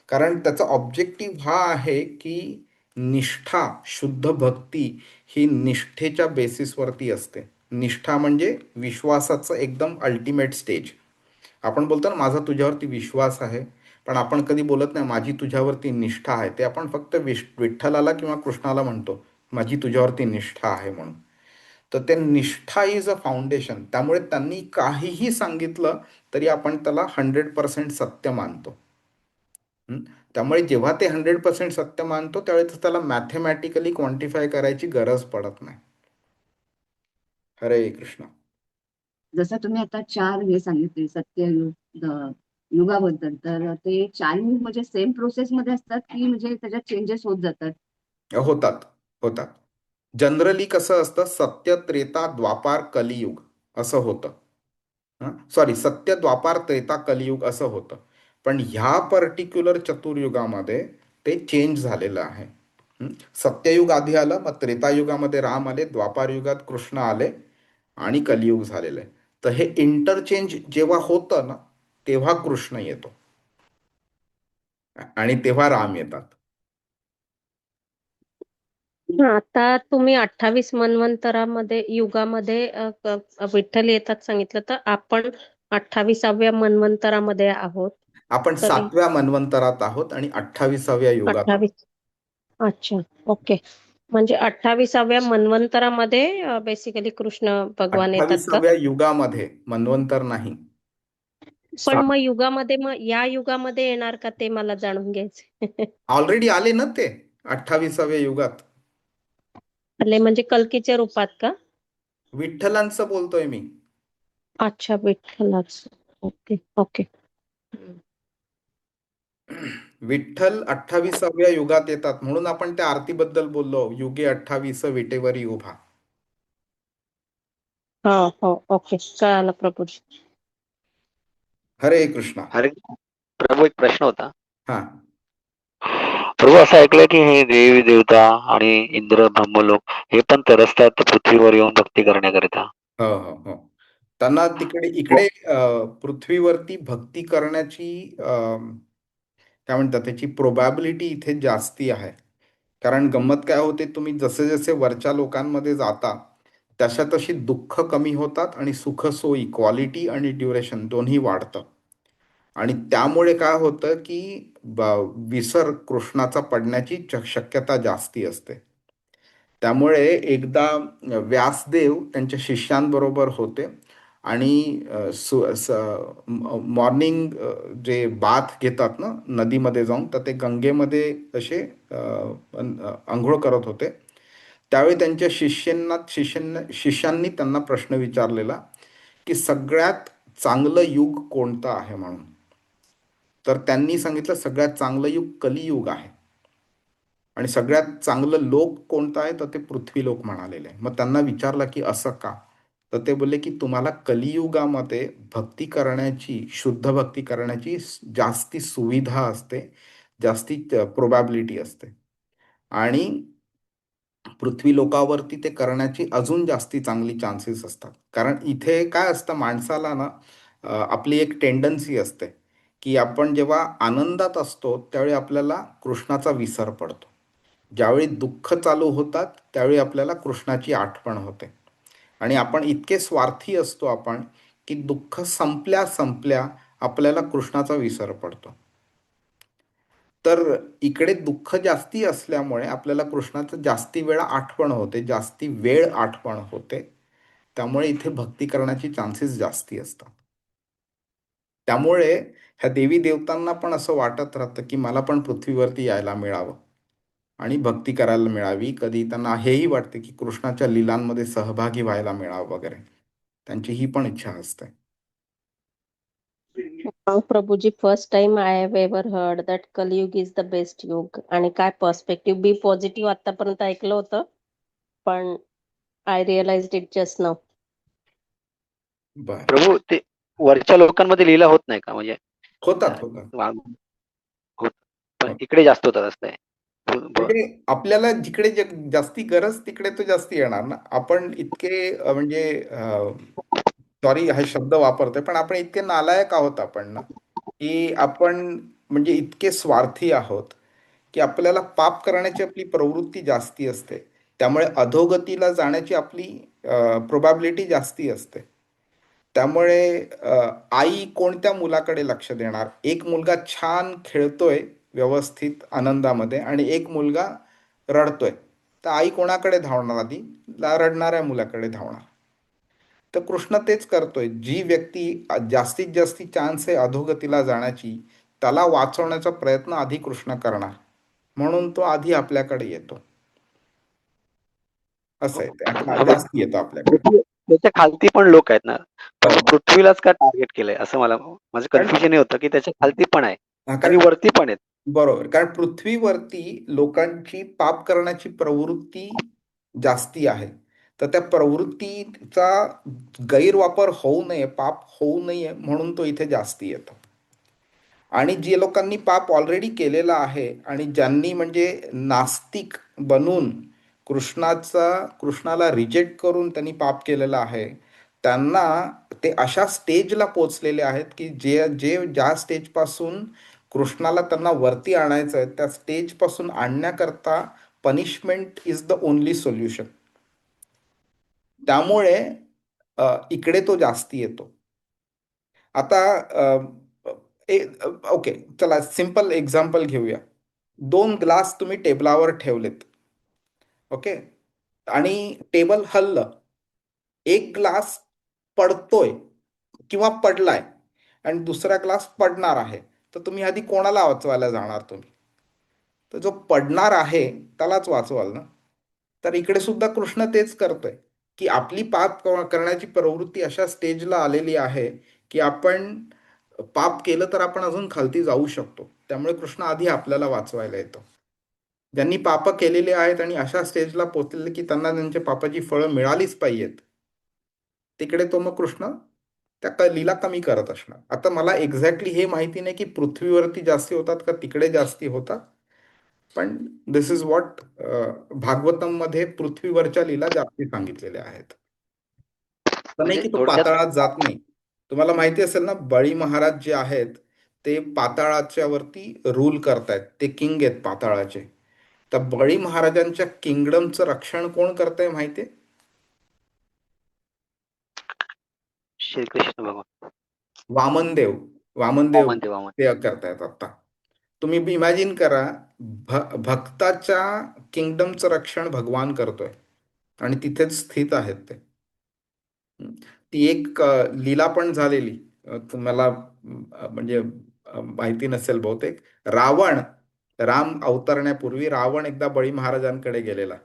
Speaker 1: कारण त्याचा ऑब्जेक्टिव्ह हा आहे की निष्ठा शुद्ध भक्ती ही निष्ठेच्या बेसिसवरती असते. निष्ठा म्हणजे विश्वासाचं एकदम अल्टिमेट स्टेज. आपण बोलतो ना माझा तुझ्यावरती विश्वास आहे पण आपण कधी बोलत नाही माझी तुझ्यावरती निष्ठा आहे. ते आपण फक्त विठ्ठलाला किंवा कृष्णाला म्हणतो माझी तुझ्यावरती निष्ठा आहे म्हणून. तर ते निष्ठा इज अ फाउंडेशन. त्यामुळे त्यांनी काहीही सांगितलं तरी आपण त्याला 100% सत्य मानतो. हं? त्यामुळे जेव्हा ते 100% सत्य मानतो त्यावेळेस त्याला मॅथेमॅटिकली क्वांटिफाय करायची गरज पडत नाही. हरे कृष्ण.
Speaker 6: जसं तुम्ही आता 4 हे सांगितले सत्ययुग युगाबद्दल, तर ते 4 युग म्हणजे सेम प्रोसेस मध्ये असतात की म्हणजे त्याच्यात चेंजेस होत जातात?
Speaker 1: होतात होतात. जनरली कसं असतं, सत्य त्रेता द्वापार कलियुग असं होतं. सॉरी, सत्य द्वापार त्रेता कलियुग असं होतं. पण ह्या पर्टिक्युलर चतुर्युगामध्ये ते चेंज झालेलं आहे. सत्ययुग आधी आलं, मग त्रेतायुगामध्ये राम आले, द्वापार युगात कृष्ण आले आणि कलियुग झालेलं आहे. तर हे इंटरचेंज जेव्हा होतं ना, तेव्हा कृष्ण येतो आणि तेव्हा राम येतात.
Speaker 2: आता तुम्ही 28 मन्वंतरामध्ये युगामध्ये विठ्ठल येतात सांगितलं, तर आपण 28व्या मन्वंतरामध्ये आहोत.
Speaker 1: आपण
Speaker 2: तरी
Speaker 1: 7व्या मन्वंतरात आहोत आणि 28व्या युगात आहोत.
Speaker 2: 28. अच्छा, ओके. म्हणजे 28व्या मन्वंतरामध्ये बेसिकली कृष्ण भगवान येतात का?
Speaker 1: 28व्या युगामध्ये, मन्वंतर नाही.
Speaker 2: पण मग युगामध्ये, मग या युगामध्ये येणार का ते मला जाणून घ्यायचे.
Speaker 1: ऑलरेडी आले ना ते 28व्या युगात.
Speaker 2: आले म्हणजे कल्कीच्या रूपात का?
Speaker 1: विठ्ठलांचं बोलतोय मी.
Speaker 2: अच्छा, विठ्ठलाच. Okay okay.
Speaker 1: विठ्ठल 28व्या युगात येतात म्हणून आपण त्या आरतीबद्दल बोललो, युगे 28 विटेवरी उभा.
Speaker 2: हा, हो, ओके, कळालं प्रभूजी.
Speaker 1: हरे कृष्णा.
Speaker 5: अरे प्रभू, एक प्रश्न होता.
Speaker 1: हा.
Speaker 5: प्रभू, असं ऐकलंय की हे देवी देवता आणि इंद्र ब्रह्मलोक हे पण तरसतात पृथ्वीवर येऊन भक्ती करण्याकरिता.
Speaker 1: हो हो हो. त्यांना इकडे पृथ्वीवरती भक्ती करण्याची काय म्हणतात, त्याची प्रोबॅबिलिटी इथे जास्ती आहे. कारण गंमत काय होते, तुम्ही जसे जसे वरच्या लोकांमध्ये जाता तशा तशी दुःख कमी होतात आणि सुख सोयी, क्वालिटी आणि ड्युरेशन दोन्ही वाढतं. आणि त्यामुळे काय होतं की विसर कृष्णाचा पडण्याची शक्यता जास्ती असते. त्यामुळे एकदा व्यासदेव त्यांच्या शिष्यांबरोबर होते आणि मॉर्निंग जे बाथ घेतात ना नदीमध्ये जाऊन, तर ते गंगेमध्ये असे आंघोळ करत होते. त्यावेळी त्यांच्या शिष्यांनी त्यांना प्रश्न विचारलेला की सगळ्यात चांगलं युग कोणतं आहे म्हणून. तर त्यांनी सांगितलं सगळ्यात चांगलं युग कलियुग आहे. आणि सगळ्यात चांगलं लोक कोणतं आहे, तर ते पृथ्वीलोक म्हणालेलं आहे. मग त्यांना विचारलं की असं का, तर ते बोलले की तुम्हाला कलियुगामध्ये भक्ती करण्याची, शुद्ध भक्ती करण्याची जास्ती सुविधा असते, जास्ती प्रोबॅबिलिटी असते. आणि पृथ्वी लोकावरती ते करण्याची अजून जास्ती चांगली चान्सेस असतात. कारण इथे काय असतं, माणसाला ना आपली एक टेंडन्सी असते की आपण जेव्हा आनंदात असतो त्यावेळी आपल्याला कृष्णाचा विसर पडतो. ज्यावेळी दुःख चालू होतात त्यावेळी आपल्याला कृष्णाची आठवण होते. आणि आपण इतके स्वार्थी असतो आपण की दुःख संपल्या संपल्या आपल्याला कृष्णाचा विसर पडतो. तर इकडे दुःख जास्ती असल्यामुळे आपल्याला कृष्णाचं जास्ती वेळा आठवण होते, जास्ती वेळ आठवण होते. त्यामुळे इथे भक्ती करण्याची चान्सेस जास्ती असतात. त्यामुळे ह्या देवी देवतांना पण असं वाटत राहतं की मला पण पृथ्वीवरती यायला मिळावं आणि भक्ती करायला मिळावी. कधी त्यांना हेही वाटते की कृष्णाच्या लीलांमध्ये सहभागी व्हायला मिळावं वगैरे. त्यांची ही पण इच्छा असते.
Speaker 2: प्रभूजी, first time I have ever heard that Kaliyug is the best yug. आणि काय पर्स्पेक्टिव्ह, बी पॉझिटिव्ह आतापर्यंत ऐकलं होतं, पण I realised it just now.
Speaker 1: बर.
Speaker 5: प्रभू, ते वरच्या लोकांमध्ये लीला होत नाही का? म्हणजे
Speaker 1: होतात होतात.
Speaker 5: होत, पण
Speaker 1: होत.
Speaker 5: इकडे जास्त होतात असं आहे.
Speaker 1: म्हणजे आपल्याला जिकडे जास्ती गरज तिकडे तो जास्ती येणार ना. आपण इतके म्हणजे सॉरी हा शब्द वापरतोय, पण आपण इतके नालायक आहोत आपण ना, की आपण म्हणजे इतके स्वार्थी आहोत की आपल्याला पाप करण्याची आपली प्रवृत्ती जास्ती असते. त्यामुळे अधोगतीला जाण्याची आपली प्रोबॅबिलिटी जास्ती असते. त्यामुळे आई कोणत्या मुलाकडे लक्ष देणार? एक मुलगा छान खेळतोय व्यवस्थित आनंदामध्ये आणि एक मुलगा रडतोय, तर आई कोणाकडे धावणार आधी? रडणाऱ्या मुलाकडे धावणार. तर कृष्ण तेच करतोय. जी व्यक्ती जास्तीत जास्त चान्स आहे अधोगतीला जाण्याची, त्याला वाचवण्याचा प्रयत्न आधी कृष्ण करणार, म्हणून तो आधी आपल्याकडे येतो. असं आहे ते. जास्ती येतो आपल्याकडे.
Speaker 5: त्याच्या खालती पण लोक आहेत ना,
Speaker 1: हो.
Speaker 5: फक्त पृथ्वीलाच का टार्गेट केलंय असं माझं
Speaker 1: कारण
Speaker 5: कन्फ्युजन हे होतं की त्याच्या खालती पण आहे आणि
Speaker 1: कारण
Speaker 5: वरती पण आहेत.
Speaker 1: बरोबर, कारण पृथ्वीवरती लोकांची पाप करण्याची प्रवृत्ती जास्ती आहे. तर त्या प्रवृत्तीचा गैरवापर होऊ नये, पाप होऊ नये म्हणून तो इथे जास्ती येतो. आणि जे लोकांनी पाप ऑलरेडी केलेला आहे आणि ज्यांनी म्हणजे नास्तिक बनून कृष्णाला रिजेक्ट करून त्यांनी पाप केलेलं आहे, त्यांना ते अशा स्टेजला पोचलेले आहेत की जे जे ज्या स्टेजपासून कृष्णाला त्यांना वरती आणायचं आहे, त्या स्टेजपासून आणण्याकरता punishment is the only solution. त्यामुळे इकडे तो जास्ती येतो. आता ओके, चला सिंपल एक्झाम्पल घेऊया. 2 ग्लास तुम्ही टेबलावर ठेवलेत, ओके, आणि टेबल हललं. एक ग्लास पडतोय किंवा पडलाय आणि दुसरा ग्लास पडणार आहे, तर तुम्ही आधी कोणाला वाचवायला जाणार तुम्ही? तर जो पडणार आहे त्यालाच वाचवाल ना. तर इकडे सुद्धा कृष्ण तेच करतोय की आपली पाप करण्याची प्रवृत्ती अशा स्टेजला आलेली आहे की आपण पाप केलं तर आपण अजून खालती जाऊ शकतो. त्यामुळे कृष्ण आधी आपल्याला वाचवायला येतो. ज्यांनी पाप केलेली आहेत आणि अशा स्टेजला पोहोचलेले की त्यांना त्यांच्या पापाची फळं मिळालीच पाहिजेत, तिकडे तो मग कृष्ण त्या लीला कमी करत असणार. आता मला एक्झॅक्टली हे माहिती नाही की पृथ्वीवरती जास्ती होतात का तिकडे जास्ती होतात, पण दिस इज व्हॉट भागवतम मध्ये पृथ्वीवरच्या लीला जास्ती सांगितलेल्या आहेत. तर नाही
Speaker 5: म्हणजे
Speaker 1: की तो
Speaker 5: थोडक्यात
Speaker 1: पाताळात जात नाही. तुम्हाला माहिती असेल ना, बळी महाराज जे आहेत ते पाताळाच्या वरती रूल करतायत, ते किंग आहेत पाताळाचे. तर बळी महाराजांच्या किंगडमचं रक्षण कोण करतंय माहितीये?
Speaker 5: श्रीकृष्ण भगवान
Speaker 1: वामनदेव. वामनदेव
Speaker 5: वामन देवा
Speaker 1: ते करतायत आता. तुम्ही इमॅजिन करा, भक्ताच्या किंगडमचं रक्षण भगवान करतोय आणि तिथेच स्थित आहेत ते. ती एक लीला पण झालेली, तुम्हाला म्हणजे माहिती नसेल बहुतेक. राम अवतरण्यापूर्वी रावण एकदा बळी महाराजांकडे गेलेला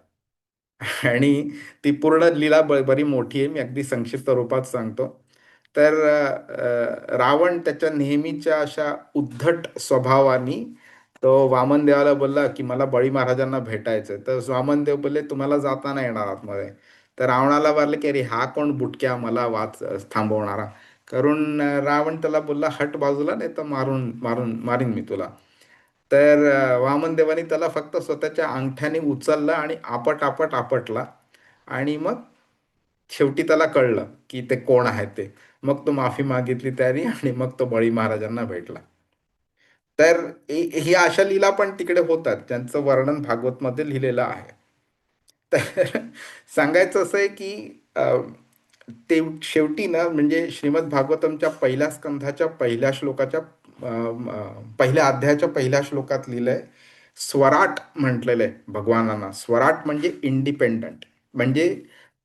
Speaker 1: आणि ती पूर्ण लीला बरी मोठी आहे, मी अगदी संक्षिप्त रूपात सांगतो. तर रावण त्याच्या नेहमीच्या अशा उद्धट स्वभावानी तो वामनदेवाला बोलला की मला बळी महाराजांना भेटायचं. तर वामनदेव बोलले तुम्हाला जाता नाही येणार आतमध्ये. तर रावणाला वाटलं की अरे हा कोण बुटक्या मला थांबवणारा, करून रावण त्याला बोलला हट बाजूला, नाही तर मारीन मी तुला. तर वामनदेवानी त्याला फक्त स्वतःच्या अंगठ्याने उचललं आणि आपटला आणि मग शेवटी त्याला कळलं की ते कोण आहे ते. मग तो माफी मागितली त्याने आणि मग तो बळी महाराजांना भेटला. तर ही अशा लीला पण तिकडे होतात ज्यांचं वर्णन भागवतमध्ये लिहिलेलं आहे. तर सांगायचं असं आहे की ते शेवटी ना, म्हणजे श्रीमद भागवतमच्या पहिल्या स्कंधाच्या पहिल्या श्लोकाच्या पहिल्या अध्यायाच्या पहिल्या श्लोकात लिहिलंय, स्वराट म्हटलेलं आहे भगवानांना. स्वराट म्हणजे इंडिपेंडंट, म्हणजे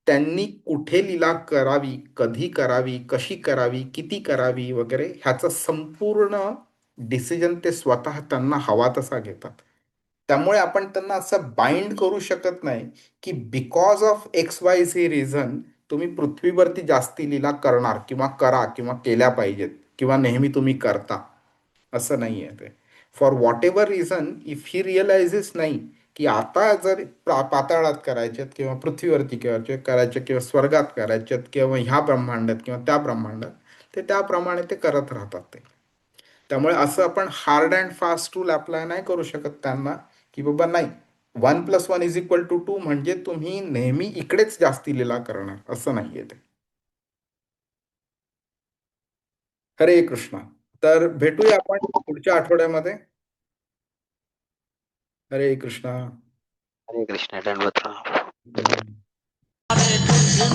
Speaker 1: त्यांनी कुठे लीला करावी, कधी करावी, कशी करावी, किती करावी वगैरे ह्याचं संपूर्ण डिसिजन ते स्वतः त्यांना हवा तसा घेतात. त्यामुळे आपण त्यांना असं बाइंड करू शकत नाही की बिकॉज ऑफ XYZ रिझन तुम्ही पृथ्वीवरती जास्ती लीला करणार किंवा करा किंवा केल्या पाहिजेत किंवा नेहमी तुम्ही करता, असं नाही आहे ते. For whatever reason, if he realizes नाही की आता जर पाताळात करायचेत किंवा पृथ्वीवरती करायचे किंवा स्वर्गात करायचेत किंवा ह्या ब्रह्मांडात किंवा त्या ब्रह्मांडात, ते त्याप्रमाणे ते करत राहतात ते. त्यामुळे असं आपण hard and fast rule apply नाही करू शकत त्यांना की बाबा नाही 1+1=2 म्हणजे तुम्ही नेहमी इकडेच जास्ती लीला करणार, असं नाहीये ते. हरे कृष्णा. तर भेटूया आपण पुढच्या आठवड्यामध्ये. हरे कृष्णा.
Speaker 5: हरे कृष्ण दंडवत राम.
Speaker 1: धन्यवाद.
Speaker 7: Hare Krishna